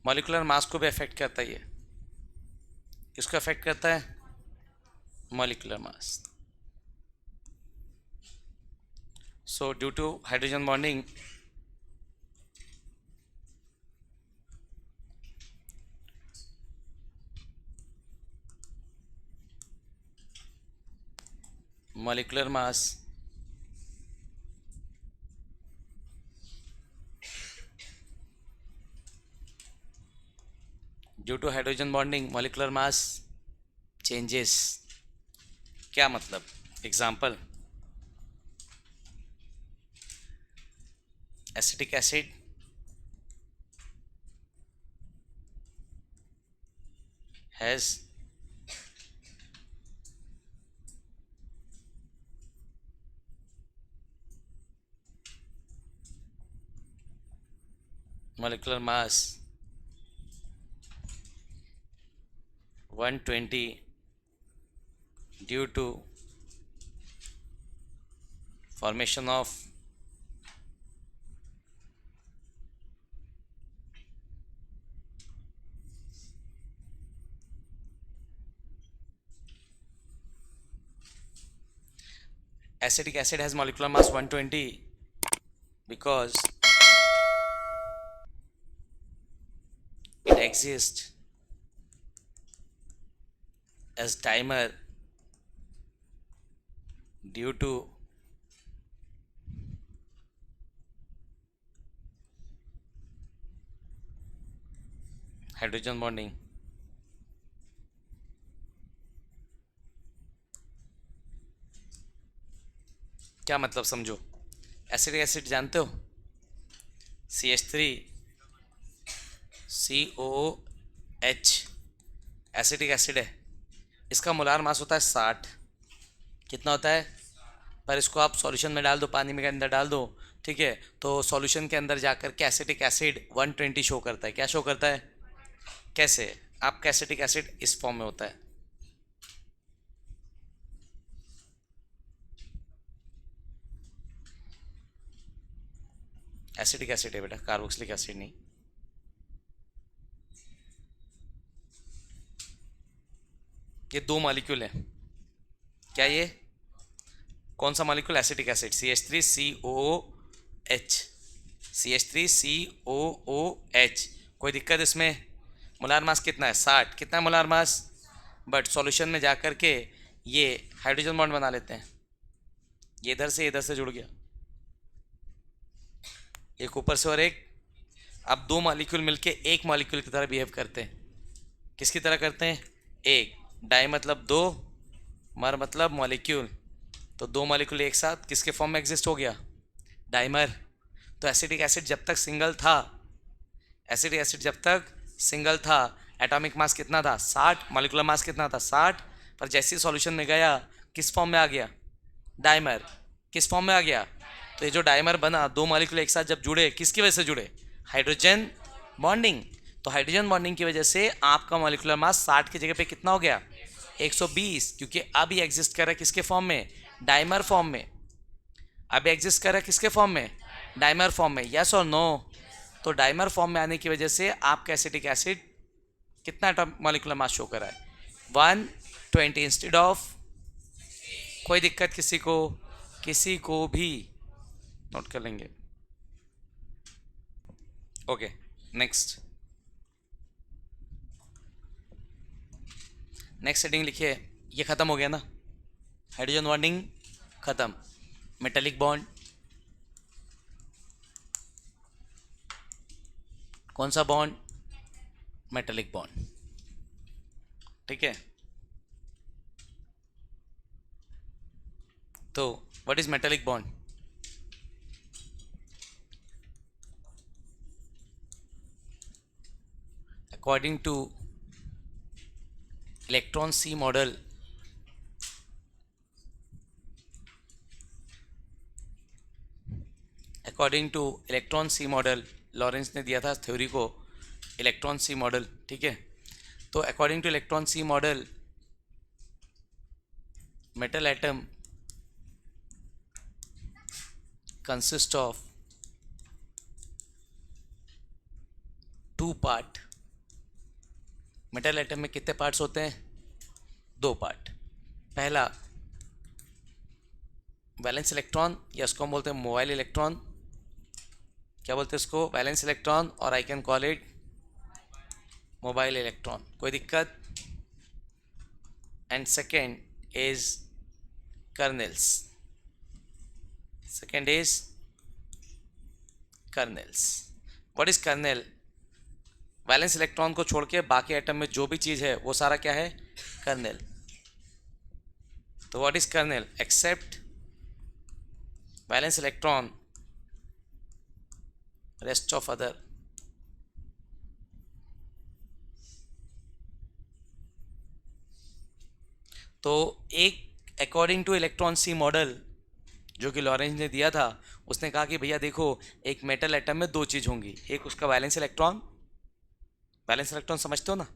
molecular mass को भी अफेक्ट करता है ये, किसको अफेक्ट करता है, molecular mass. So due to hydrogen bonding molecular mass due to hydrogen bonding molecular mass changes। क्या मतलब, example acetic acid has molecular mass 120 due to formation of acetic acid has molecular mass 120 because it exists as dimer due to hydrogen bonding. क्या मतलब समझो, acidic acid जानते हो, CH3COOH acetic acid है, इसका molar mass होता है 60, कितना होता है, पर इसको आप सॉल्यूशन में डाल दो, पानी में के अंदर डाल दो, ठीक है, तो सॉल्यूशन के अंदर जाकर के एसिटिक एसिड 120 शो करता है। क्या शो करता है, कैसे, आपका एसिटिक एसिड इस फॉर्म में होता है। एसिटिक एसिड है बेटा, कार्बोक्सिलिक एसिड नहीं। ये दो मॉलिक्यूल है, क्या ये, कौन सा molecule, acetic acid, CH3COOH, CH3COOH। कोई दिक्कत इसमें, मोलार मास कितना है, 60, कितना है मोलार मास, बट सॉल्यूशन में जाकर के ये हाइड्रोजन बॉन्ड बना लेते हैं, ये इधर से जुड़ गया, एक ऊपर से और एक। अब दो मॉलिक्यूल मिलके एक मॉलिक्यूल की तरह बिहेव करते हैं, किसकी तरह करते हैं, एक, डाई मतलब दो, मर मतलब मॉलिक्यूल, तो दो मॉलिक्यूल एक साथ किसके फॉर्म में एग्जिस्ट हो गया, डाइमर। तो एसिटिक एसिड जब तक सिंगल था, एसिटिक एसिड जब तक सिंगल था, एटॉमिक मास कितना था 60, मॉलिक्यूलर मास कितना था 60, पर जैसे ही सॉल्यूशन में गया किस फॉर्म में आ गया, डाइमर, किस फॉर्म में आ गया। तो ये जो डाइमर बना, दो मॉलिक्यूल एक साथ जब जुड़े, किसकी वजह से जुड़े, हाइड्रोजन बॉन्डिंग। तो हाइड्रोजन बॉन्डिंग की वजह से आपका मॉलिक्यूलर मास 60 की जगह पे कितना हो गया, 120, क्योंकि अब ये एग्जिस्ट कर रहा है किसके फॉर्म में, डाइमर फॉर्म में। अब एग्जिस्ट कर रहा है किसके फॉर्म में, डाइमर फॉर्म में, यस और नो। तो डाइमर फॉर्म में आने की वजह से आपका एसिटिक एसिड कितना मॉलिक्यूलर मास शो कर रहा है, 120 इंस्टेड ऑफ, कोई दिक्कत किसी को भी, नोट कर लेंगे। ओके, नेक्स्ट हेडिंग लिखिए। ये खत्म हो गया ना, हाइड्रोजन बॉन्डिंग खत्म, मेटेलिक बॉन्ड, कौन सा बॉन्ड, मेटेलिक बॉन्ड, ठीक है। तो what is metallic bond, according to electron sea model, according to electron sea model, Lorentz ने दिया था थ्योरी को इलेक्ट्रॉन सी मॉडल, ठीक है। तो according to electron sea model, metal atom consist of two part. Metal atom में कितने parts होते हैं, दो पार्ट। पहला वैलेंस इलेक्ट्रॉन, या इसको हम बोलते हैं मोबाइल इलेक्ट्रॉन, क्या बोलते हैं इसको, वैलेंस इलेक्ट्रॉन, और I can call it mobile electron, कोई दिक्कत। And second is kernels, second is kernels. What is kernel, valence electron को छोड़ के बाकी एटम में जो भी चीज़ है वो सारा क्या है, कर्नेल। तो what is kernel, except valence electron, rest of other. तो एक according to electron sea model जो कि लॉरेंस ने दिया था, उसने कहा कि भैया देखो, एक मेटल एटम में दो चीज़ होंगी, एक उसका वैलेंस इलेक्ट्रॉन, वैलेंस इलेक्ट्रॉन समझते हो ना,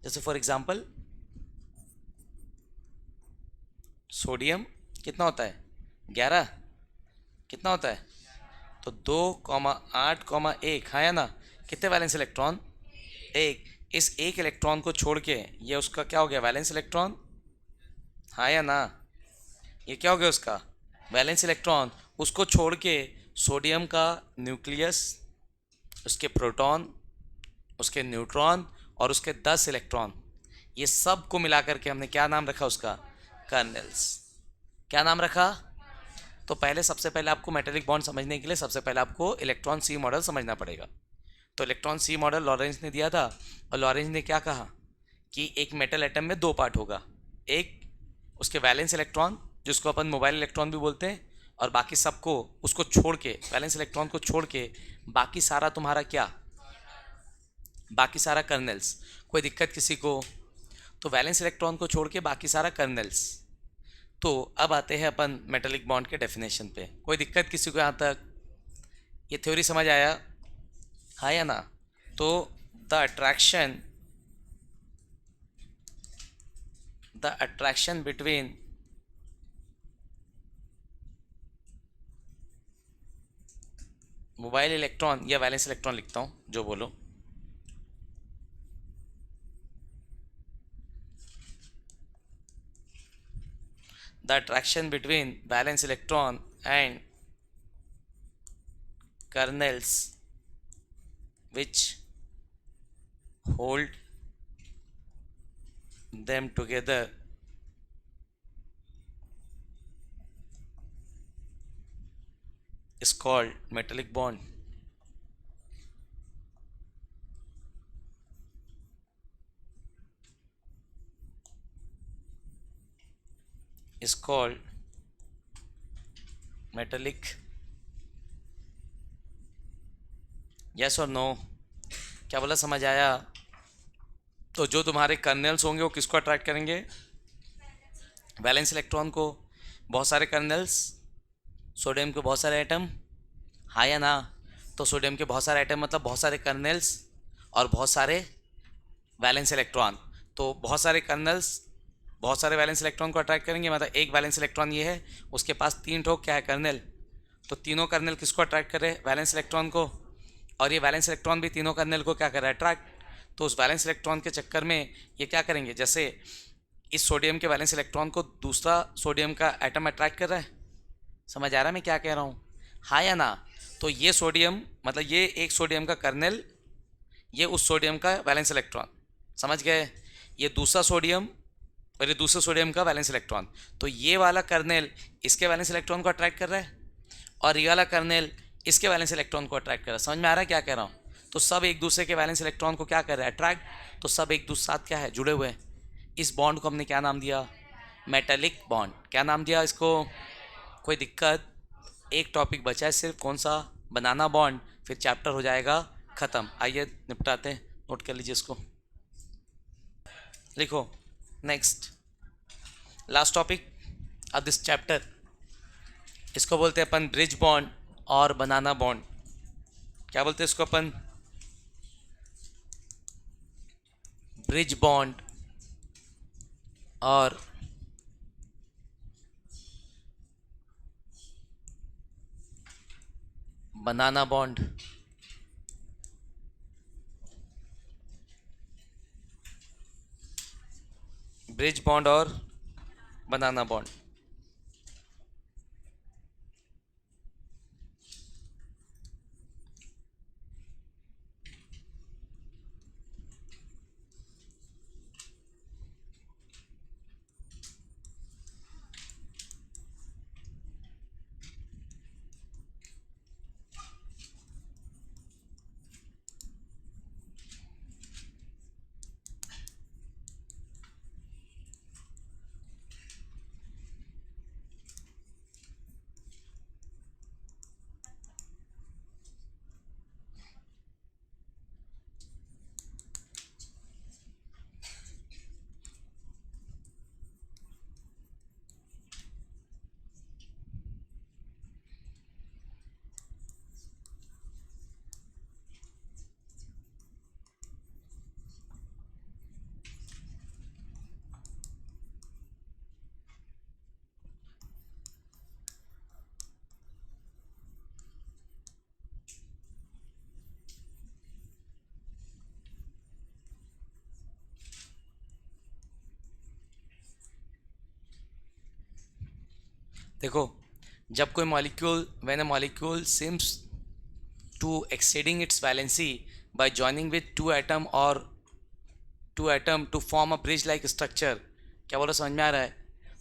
जैसे फॉर एग्जांपल सोडियम कितना होता है 11, कितना होता है, तो 2,8,1, हाँ या ना, कितने वैलेंस इलेक्ट्रॉन, एक। इस एक इलेक्ट्रॉन को छोड़ के ये उसका क्या हो गया, वैलेंस इलेक्ट्रॉन, हाँ या ना, ये क्या हो गया उसका वैलेंस इलेक्ट्रॉन। उसको छोड़ के सोडियम का न्यूक्लियस, उसके प्रोटॉन, उसके न्यूट्रॉन और उसके 10 इलेक्ट्रॉन, ये सब को मिला करके हमने क्या नाम रखा उसका, कर्नेल्स। क्या नाम रखा, तो पहले सबसे पहले आपको मेटेलिक बॉन्ड समझने के लिए सबसे पहले आपको इलेक्ट्रॉन सी मॉडल समझना पड़ेगा। तो इलेक्ट्रॉन सी मॉडल लॉरेंस ने दिया था, और लॉरेंस ने क्या कहा कि एक मेटल एटम में दो पार्ट होगा, एक उसके वैलेंस इलेक्ट्रॉन जिसको अपन मोबाइल इलेक्ट्रॉन भी बोलते हैं, और बाकी सबको उसको छोड़ के, वैलेंस इलेक्ट्रॉन को छोड़ के बाकी सारा तुम्हारा क्या, बाकी सारा कर्नेल्स। कोई दिक्कत किसी को, तो वैलेंस इलेक्ट्रॉन को छोड़ के बाकी सारा कर्नेल्स। तो अब आते हैं अपन मेटेलिक बॉन्ड के डेफिनेशन पे। कोई दिक्कत किसी को यहाँ तक? ये थ्योरी समझ आया? हाँ या ना? तो the attraction between mobile electron या वैलेंस इलेक्ट्रॉन लिखता हूँ, जो बोलो। The attraction between valence electron and kernels which hold them together is called metallic bond. Is called metallic. Yes or no? क्या बोला, समझ आया? तो जो तुम्हारे कर्नल्स होंगे वो किसको अट्रैक्ट करेंगे? वैलेंस इलेक्ट्रॉन को। बहुत सारे कर्नल्स, सोडियम के बहुत सारे एटम, हाँ या ना? तो सोडियम के बहुत सारे एटम मतलब बहुत सारे कर्नल्स और बहुत सारे वैलेंस इलेक्ट्रॉन। तो बहुत सारे कर्नल्स बहुत सारे वैलेंस इलेक्ट्रॉन को अट्रैक्ट करेंगे, मतलब एक वैलेंस इलेक्ट्रॉन ये है, उसके पास 3 ठोक क्या है, कर्नल। तो तीनों कर्नल किसको अट्रैक्ट करे? वैलेंस इलेक्ट्रॉन को। और ये वैलेंस इलेक्ट्रॉन भी तीनों कर्नल को क्या कर रहा है? अट्रैक्ट। तो उस वैलेंस इलेक्ट्रॉन के चक्कर में ये क्या करेंगे, जैसे इस सोडियम के वैलेंस इलेक्ट्रॉन को दूसरा सोडियम का एटम अट्रैक्ट कर रहा है। समझ आ रहा है मैं क्या कह रहा हूँ? हाँ या ना? तो ये सोडियम मतलब ये एक सोडियम का कर्नल, ये उस सोडियम का वैलेंस इलेक्ट्रॉन, समझ गए? ये दूसरा सोडियम और ये दूसरे सोडियम का वैलेंस इलेक्ट्रॉन। तो ये वाला कर्नेल इसके वैलेंस इलेक्ट्रॉन को अट्रैक्ट कर रहा है और ये वाला कर्नेल इसके वैलेंस इलेक्ट्रॉन को अट्रैक्ट कर रहा है। समझ में आ रहा है क्या कह रहा हूँ? तो सब एक दूसरे के वैलेंस इलेक्ट्रॉन को क्या कर रहा है? अट्रैक्ट। तो सब एक दूसरे साथ क्या है, जुड़े हुए हैं। इस बॉन्ड को हमने क्या नाम दिया? Metallic bond. क्या नाम दिया इसको? कोई दिक्कत? एक टॉपिक बचा है सिर्फ, कौन सा? बनाना बॉन्ड। फिर चैप्टर हो जाएगा ख़त्म। आइए निपटाते हैं, नोट कर लीजिए इसको, लिखो। Next last topic of this chapter, इसको बोलते हैं अपन ब्रिज बॉन्ड और बनाना बॉन्ड। क्या बोलते हैं इसको अपन? ब्रिज बॉन्ड और बनाना बॉन्ड। ब्रिज बॉन्ड और बनाना बॉन्ड। देखो, जब कोई molecule, when a molecule seems to exceeding its valency by joining with two atom to form a bridge like structure। क्या बोला, समझ में आ रहा है?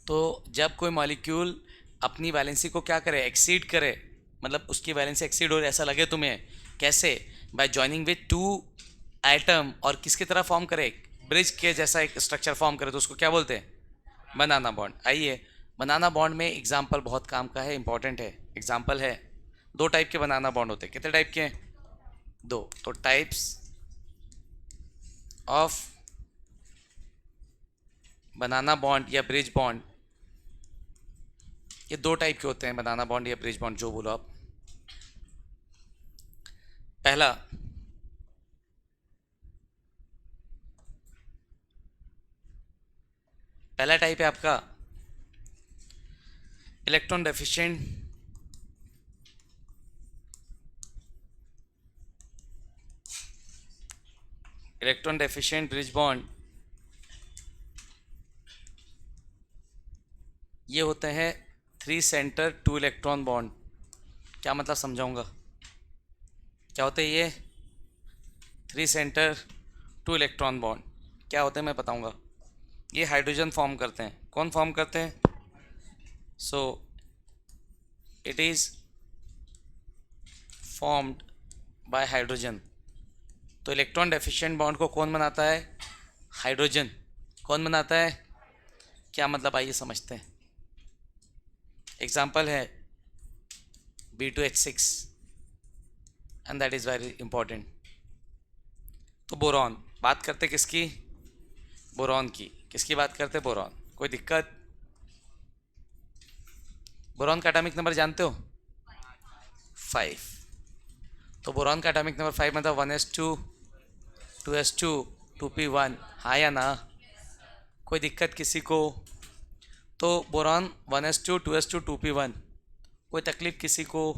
तो जब कोई मॉलिक्यूल अपनी वैलेंसी को क्या करे, एक्सीड करे, मतलब उसकी वैलेंसी एक्सीड हो रही ऐसा लगे तुम्हें, कैसे? Bye joining with to atom, और किसकी तरह फॉर्म करे, ब्रिज के जैसा एक स्ट्रक्चर फॉर्म करे, तो उसको क्या बोलते हैं? बनाना बॉन्ड। आइए, बनाना बॉन्ड में एग्जाम्पल बहुत काम का है, इंपॉर्टेंट है। एग्जाम्पल है, 2 टाइप के बनाना बॉन्ड होते हैं। कितने टाइप के हैं? 2। तो टाइप्स ऑफ बनाना बॉन्ड या ब्रिज बॉन्ड ये दो टाइप के होते हैं, बनाना बॉन्ड या ब्रिज बॉन्ड, जो बोलो आप। पहला टाइप है आपका इलेक्ट्रॉन डेफिशिएंट ब्रिज बॉन्ड। ये होते हैं 3 सेंटर 2 इलेक्ट्रॉन बॉन्ड। क्या मतलब समझाऊंगा, क्या होते हैं ये 3 सेंटर 2 इलेक्ट्रॉन बॉन्ड? क्या होते हैं मैं बताऊंगा। ये हाइड्रोजन फॉर्म करते हैं। कौन फॉर्म करते हैं? So it is formed by hydrogen. तो इलेक्ट्रॉन डेफिशिएंट बॉन्ड को कौन बनाता है? हाइड्रोजन। कौन बनाता है? क्या मतलब, आइए समझते हैं। एग्जाम्पल है B2H6 and that is very important. तो बोरॉन, बात करते किसकी? बोरॉन की। किसकी बात करते? बोरॉन। कोई दिक्कत? बोरॉन का एटॉमिक नंबर जानते हो? 5। तो बोरॉन का एटॉमिक नंबर 5 मतलब 1s2 2s2 2p1। हाँ या ना? कोई दिक्कत किसी को? तो बोरॉन 1s2 2s2 2p1, कोई तकलीफ किसी को?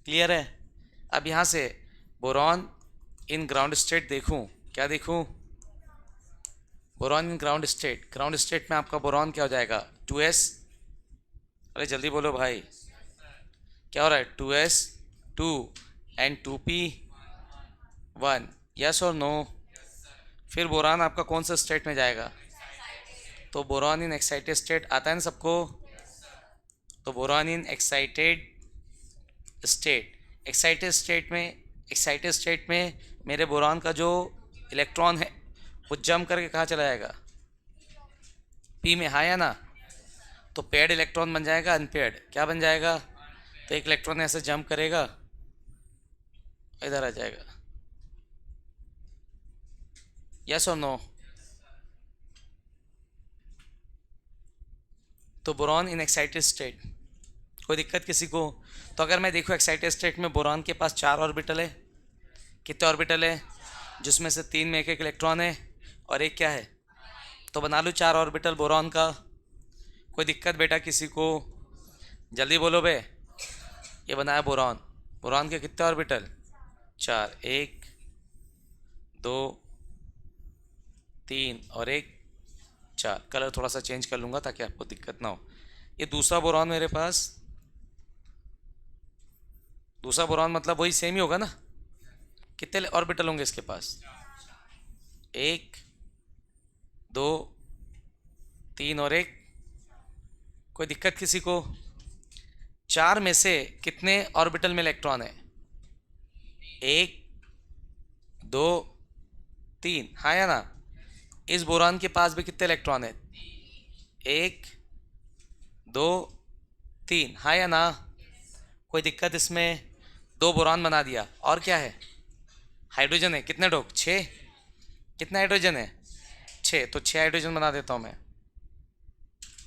क्लियर है? अब यहाँ से बोरॉन इन ग्राउंड स्टेट देखूँ, क्या देखूँ? बोरॉन इन ग्राउंड स्टेट में आपका बोरॉन क्या हो जाएगा? 2s। अरे जल्दी बोलो भाई, क्या हो रहा है? 2s 2 and 2p1। यस और नो? फिर बोरॉन आपका कौन सा स्टेट में जाएगा? तो बोरॉन इन एक्साइटेड स्टेट आता है ना सबको? तो बोरॉन इन एक्साइटेड स्टेट में मेरे बोरॉन का जो इलेक्ट्रॉन है वो जम करके कहाँ चला जाएगा? पी में। हाँ या ना? तो पेयर्ड इलेक्ट्रॉन बन जाएगा, अनपेयर्ड क्या बन जाएगा? तो एक इलेक्ट्रॉन ऐसे जंप करेगा, इधर आ जाएगा। यस और नो? तो बोरॉन इन एक्साइटेड स्टेट, कोई दिक्कत किसी को? तो अगर मैं देखूँ एक्साइटेड स्टेट में बोरॉन के पास 4 ऑर्बिटल है। कितने ऑर्बिटल है? जिसमें से 3 में एक एक इलेक्ट्रॉन है और एक क्या है? तो बना लूँ 4 ऑर्बिटल बोरॉन का। कोई दिक्कत बेटा किसी को? जल्दी बोलो बे। ये बनाया बोरॉन। बोरॉन के कितने ऑर्बिटल? 4। 1 2 3 और 1 4। कलर थोड़ा सा चेंज कर लूँगा ताकि आपको दिक्कत ना हो। ये दूसरा बोरॉन मेरे पास, दूसरा बोरॉन मतलब वही सेम ही होगा ना? कितने ऑर्बिटल होंगे इसके पास? 1 2 3 और 1। कोई दिक्कत किसी को? 4 में से कितने ऑर्बिटल में इलेक्ट्रॉन है? 1 2 3। हाँ या ना? इस बोरॉन के पास भी कितने इलेक्ट्रॉन है? 1 2 3। हाँ या ना? कोई दिक्कत इसमें? 2 बोरॉन बना दिया और क्या है? हाइड्रोजन है। कितने डोक? 6। कितना हाइड्रोजन है? 6। तो 6 हाइड्रोजन बना देता हूँ मैं।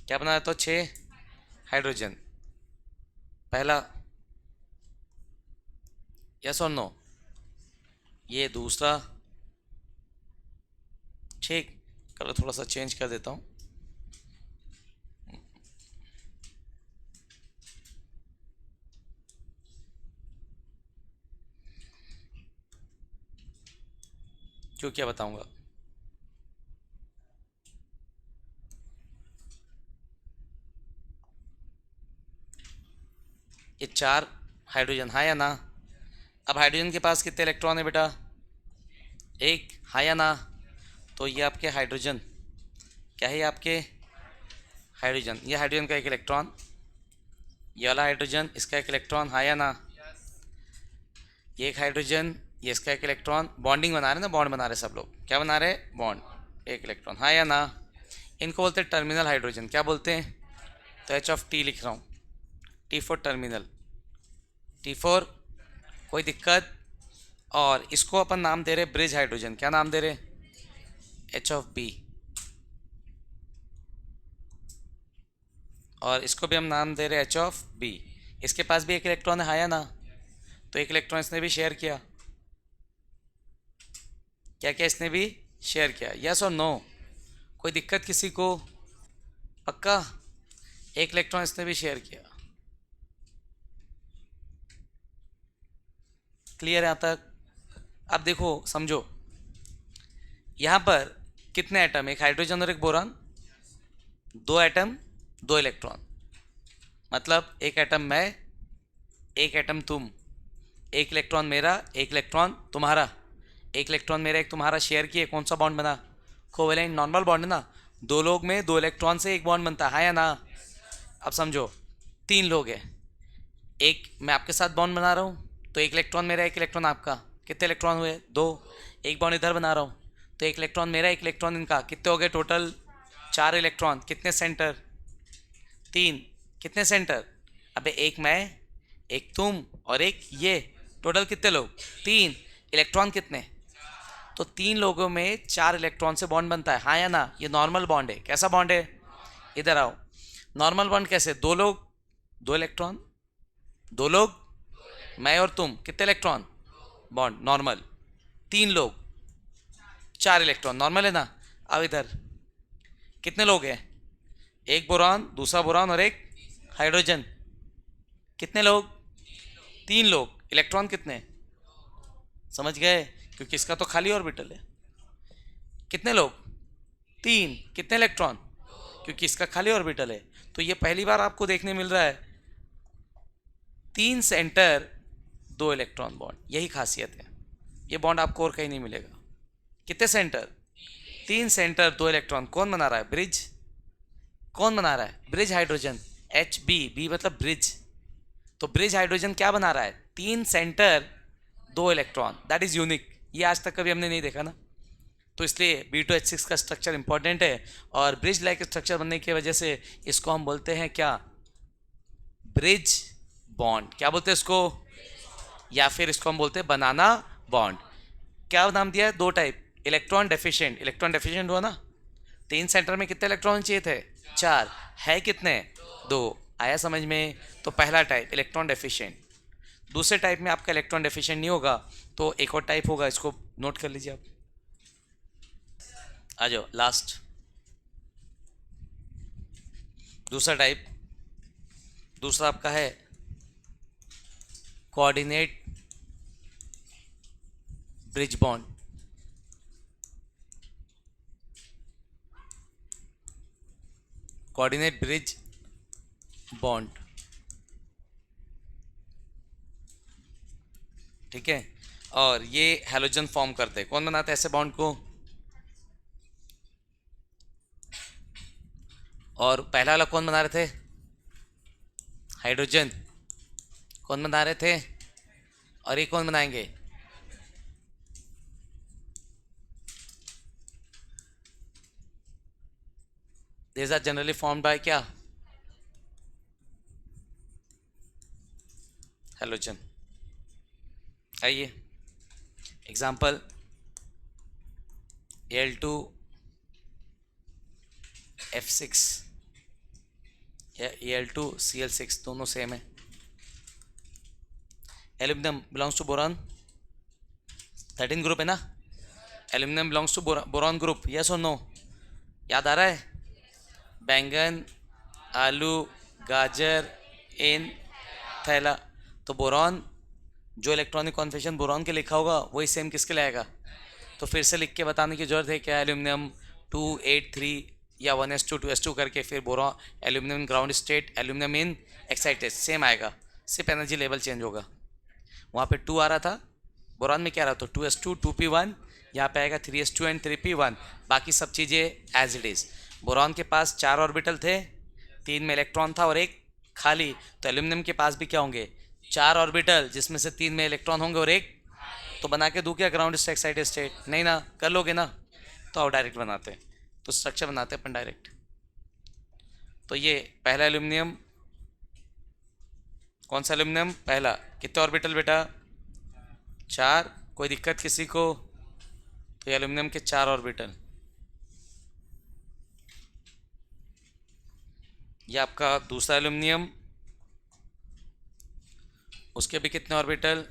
क्या बना देता हूँ? 6 हाइड्रोजन। पहला। यस और नो? ये दूसरा। ठीक, कलर थोड़ा सा चेंज कर देता हूँ। क्यों, क्या बताऊंगा? ये 4 हाइड्रोजन। हाँ या ना? अब हाइड्रोजन के पास कितने इलेक्ट्रॉन है बेटा? 1। हाँ या ना? तो ये आपके हाइड्रोजन, क्या है ये आपके? हाइड्रोजन। ये हाइड्रोजन का एक इलेक्ट्रॉन, ये वाला हाइड्रोजन इसका एक इलेक्ट्रॉन। हाँ या ना? ये एक हाइड्रोजन, ये इसका एक इलेक्ट्रॉन। बॉन्डिंग बना रहे ना, बॉन्ड बना रहे सब लोग। क्या बना रहे? बॉन्ड। एक इलेक्ट्रॉन। हाँ या ना? इनको बोलते हैं टर्मिनल हाइड्रोजन। क्या बोलते हैं? तो H लिख रहा हूँ, T4 टर्मिनल। T4। कोई दिक्कत? और इसको अपन नाम दे रहे ब्रिज हाइड्रोजन। क्या नाम दे रहे? H। और इसको भी हम नाम दे रहे हैं एच ऑफ बी। इसके पास भी एक इलेक्ट्रॉन है, आया ना, तो एक इलेक्ट्रॉन इसने भी शेयर किया। क्या क्या इसने भी शेयर किया, यस और नो? कोई दिक्कत किसी को? पक्का? एक इलेक्ट्रॉन इसने भी शेयर किया। क्लियर है यहाँ तक? अब देखो समझो, यहाँ पर कितने एटम, एक हाइड्रोजन और एक बोरॉन, दो एटम दो इलेक्ट्रॉन, मतलब एक एटम मैं, एक एटम तुम, एक इलेक्ट्रॉन मेरा एक इलेक्ट्रॉन तुम्हारा, एक इलेक्ट्रॉन मेरा एक तुम्हारा शेयर किए, कौन सा बॉन्ड बना? कोवेलेंट नॉर्मल बॉन्ड है ना, दो लोग में दो इलेक्ट्रॉन से एक बॉन्ड बनता है या ना? अब समझो, तीन लोग हैं, एक मैं आपके साथ बॉन्ड बना रहा हूँ, तो एक इलेक्ट्रॉन मेरा एक इलेक्ट्रॉन आपका, कितने इलेक्ट्रॉन हुए? दो। एक बॉन्ड इधर बना रहा हूँ, तो एक इलेक्ट्रॉन मेरा एक इलेक्ट्रॉन इनका, कितने हो गए टोटल? चार इलेक्ट्रॉन। कितने सेंटर? तीन। कितने सेंटर? अबे एक मैं, एक तुम और एक ये, टोटल कितने लोग? तीन। इलेक्ट्रॉन कितने? तो तीन लोगों में चार इलेक्ट्रॉन से बॉन्ड बनता है, हाँ या ना? ये नॉर्मल बॉन्ड है। कैसा बॉन्ड है? इधर आओ। नॉर्मल बॉन्ड कैसे? दो लोग दो इलेक्ट्रॉन, दो लोग मैं और तुम, कितने इलेक्ट्रॉन? Bond normal. तीन लोग चार इलेक्ट्रॉन, नॉर्मल है ना? अब इधर कितने लोग हैं? एक बोरॉन, दूसरा बोरॉन और एक हाइड्रोजन, कितने लोग? तीन लोग। इलेक्ट्रॉन कितने? समझ गए? क्योंकि इसका तो खाली ऑर्बिटल है। कितने लोग? तीन। कितने इलेक्ट्रॉन? क्योंकि इसका खाली ऑर्बिटल है। तो ये पहली बार आपको देखने मिल रहा है, तीन सेंटर दो इलेक्ट्रॉन बॉन्ड, यही खासियत है। ये बॉन्ड आपको और कहीं नहीं मिलेगा। कितने सेंटर? तीन सेंटर दो इलेक्ट्रॉन। कौन बना रहा है? ब्रिज। कौन बना रहा है? Bridge hydrogen, H B, B मतलब ब्रिज। तो ब्रिज हाइड्रोजन क्या बना रहा है? तीन सेंटर दो इलेक्ट्रॉन। दैट इज यूनिक, ये आज तक कभी हमने नहीं देखा ना, तो इसलिए B2H6 का स्ट्रक्चर इंपॉर्टेंट है। और ब्रिज लाइक स्ट्रक्चर बनने की वजह से इसको हम बोलते हैं क्या? Bridge bond. क्या बोलते हैं इसको? या फिर इसको हम बोलते हैं बनाना बॉन्ड। क्या नाम दिया है? दो type, electron deficient. Electron deficient हुआ ना, तीन सेंटर में कितने इलेक्ट्रॉन चाहिए थे? चार। है कितने? दो। आया समझ में? तो पहला टाइप इलेक्ट्रॉन डेफिशिएंट। दूसरे टाइप में आपका इलेक्ट्रॉन डेफिशिएंट नहीं होगा, तो एक और टाइप होगा, इसको नोट कर लीजिए आप। आ जाओ लास्ट, दूसरा टाइप, दूसरा आपका है coordinate bridge bond. Coordinate bridge bond, ठीक है। और ये हैलोजन फॉर्म करते हैं। कौन बनाता है ऐसे बॉन्ड को? और पहला वाला कौन बना रहे थे? हाइड्रोजन। कौन बना रहे थे? और ये कौन बनाएंगे? These are generally formed by क्या? हैलोजन। आइए एग्जाम्पल, Al2F6 या Al2Cl6, दोनों सेम है। Aluminium belongs to boron, 13 group है ना? Aluminium belongs to boron group, yes और नो? याद आ रहा है? बैंगन, आलू, गाजर, इन, थैला। तो बोरॉन, जो इलेक्ट्रॉनिक कॉन्फिगरेशन बोरॉन के लिखा होगा वही सेम किसके लिए आएगा? तो फिर से लिख के बताने की जरूरत है क्या? एल्यूमिनियम 283 या 1s2 2s2 करके फिर boron, aluminium ground state, aluminium in excited, same आएगा, सिर्फ एनर्जी लेवल चेंज होगा। वहाँ पे 2 आ रहा था, बोरॉन में क्या रहा? तो 2s2 2p1, यहाँ पे आएगा 3s2 एंड 3p1। बाकी सब चीज़ें एज इट इज़। बोरॉन के पास चार ऑर्बिटल थे, तीन में इलेक्ट्रॉन था और एक खाली। तो एल्यूमिनियम के पास भी क्या होंगे? चार ऑर्बिटल, जिसमें से तीन में इलेक्ट्रॉन होंगे और एक। तो बना के दूँ क्या ग्राउंड स्टेट एक्साइटेड स्टेट? नहीं ना, कर लोगे ना? तो आओ डायरेक्ट बनाते हैं, तो स्ट्रक्चर बनाते हैं अपन डायरेक्ट। तो ये पहला एल्यूमिनियम, कौन सा एल्यूमिनियम? पहला। कितने ऑर्बिटल बेटा? चार। कोई दिक्कत किसी को? तो एल्यूमिनियम के चार ऑर्बिटल। ये आपका दूसरा एल्यूमिनियम, उसके भी कितने ऑर्बिटल?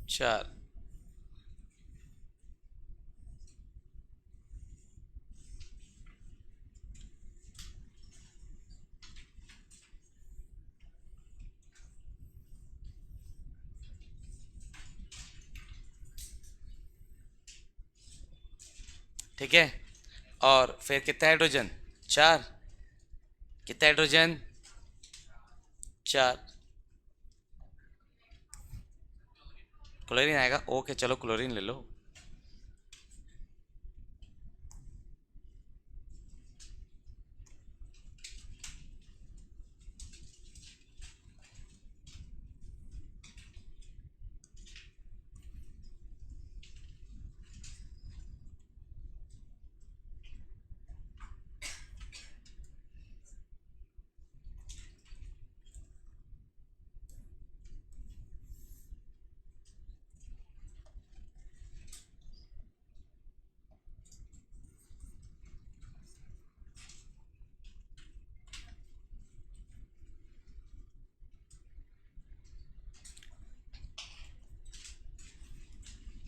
4। ठीक है, और फिर कितना हाइड्रोजन? 4। कितना हाइड्रोजन? 4। क्लोरीन आएगा, ओके चलो क्लोरीन ले लो।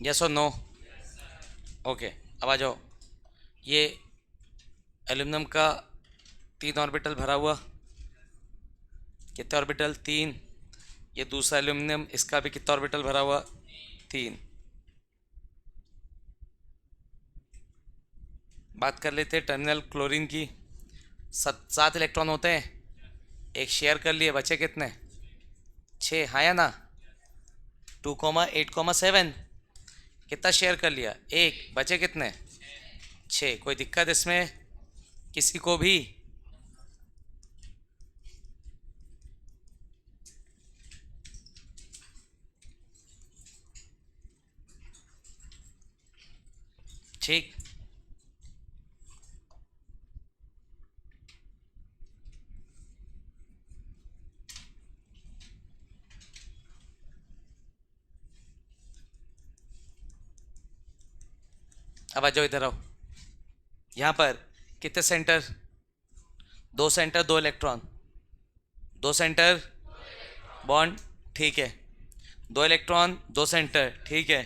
यस और नो? ओके, अब आ जाओ। ये एल्यूमिनियम का 3 ऑर्बिटल भरा हुआ, कितने ऑर्बिटल? 3। ये दूसरा एल्यूमिनियम, इसका भी कितना ऑर्बिटल भरा हुआ? 3। बात कर लेते हैं टर्मिनल क्लोरीन की। 7 इलेक्ट्रॉन होते हैं, एक शेयर कर लिए, बचे कितने? 6, हाँ या ना? 2,8,7 कितना शेयर कर लिया? 1, बचे कितने? 6। कोई दिक्कत इसमें किसी को भी? ठीक, अब आ जाओ, इधर आओ। यहाँ पर कितने centre? 2 centre 2 electron, 2 centre bond, ठीक है। 2 इलेक्ट्रॉन 2 सेंटर, ठीक है।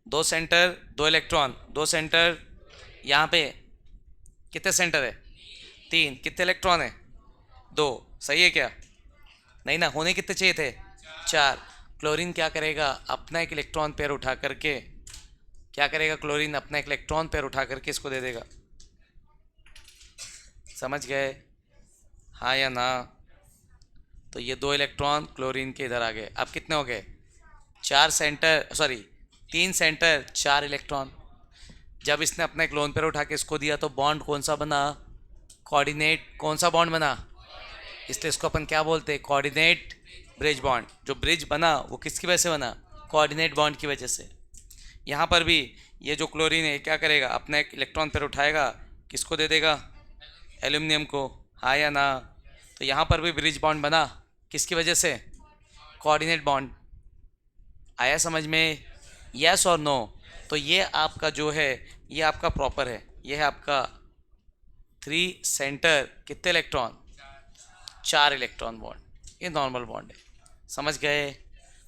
2 सेंटर 2 इलेक्ट्रॉन, 2 सेंटर। यहाँ पे कितने सेंटर है? 3। कितने इलेक्ट्रॉन है? 2। सही है क्या? नहीं ना, होने कितने चाहिए थे? 4। क्लोरीन क्या करेगा? अपना एक इलेक्ट्रॉन पेयर उठा करके, क्या करेगा क्लोरीन? अपना एक इलेक्ट्रॉन पेयर उठा करके इसको दे देगा। समझ गए? हाँ या ना? तो ये 2 इलेक्ट्रॉन क्लोरीन के इधर आ गए। अब कितने हो गए? 4 सेंटर, सॉरी 3 सेंटर 4 इलेक्ट्रॉन। जब इसने अपना एक लोन पेयर उठा के इसको दिया तो बॉन्ड कौन सा बना? कोऑर्डिनेट। कौन सा बॉन्ड बना? इसलिए इसको अपन क्या बोलते हैं? Coordinate bridge bond. जो ब्रिज बना वो किसकी वजह से बना? कोऑर्डिनेट बॉन्ड की वजह से। यहाँ पर भी ये जो क्लोरीन है क्या करेगा? अपना एक इलेक्ट्रॉन पेयर उठाएगा, किसको दे देगा? एल्यूमिनियम को, हाँ या ना? तो यहाँ पर भी ब्रिज बॉन्ड बना, किसकी वजह से? Coordinate bond. आया समझ में? यस और नो? तो ये आपका जो है, ये आपका प्रॉपर है। ये है आपका 3 सेंटर, कितने इलेक्ट्रॉन? 4 electron bond. ये नॉर्मल बॉन्ड है। समझ गए?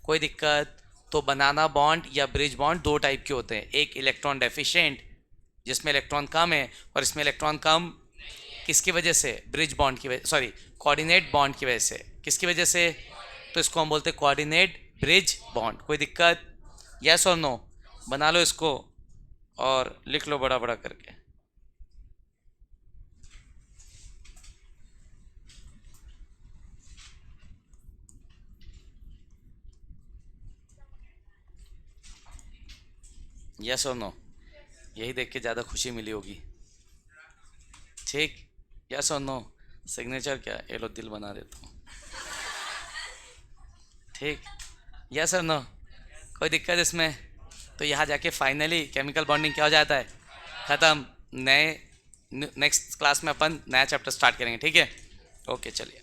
कोई दिक्कत? तो बनाना बॉन्ड या ब्रिज बॉन्ड 2 टाइप के होते हैं। एक इलेक्ट्रॉन डेफिशिएंट, जिसमें इलेक्ट्रॉन कम है, और इसमें इलेक्ट्रॉन कम किसकी वजह से? ब्रिज बॉन्ड की वजह, सॉरी कोऑर्डिनेट बॉन्ड की वजह से। किसकी वजह से? तो इसको हम बोलते हैं कोऑर्डिनेट ब्रिज बॉन्ड। कोई दिक्कत? यस और नो? बना लो इसको और लिख लो बड़ा बड़ा करके। यस और नो? यही देख के ज़्यादा खुशी मिली होगी। ठीक, यस और नो? सिग्नेचर क्या? ये लो दिल बना देता हूँ। ठीक, यस और नो? कोई दिक्कत इसमें? तो यहाँ जाके फाइनली केमिकल बॉन्डिंग क्या हो जाता है? ख़त्म। नए नेक्स्ट क्लास में अपन नया चैप्टर स्टार्ट करेंगे, ठीक है? ओके चलिए।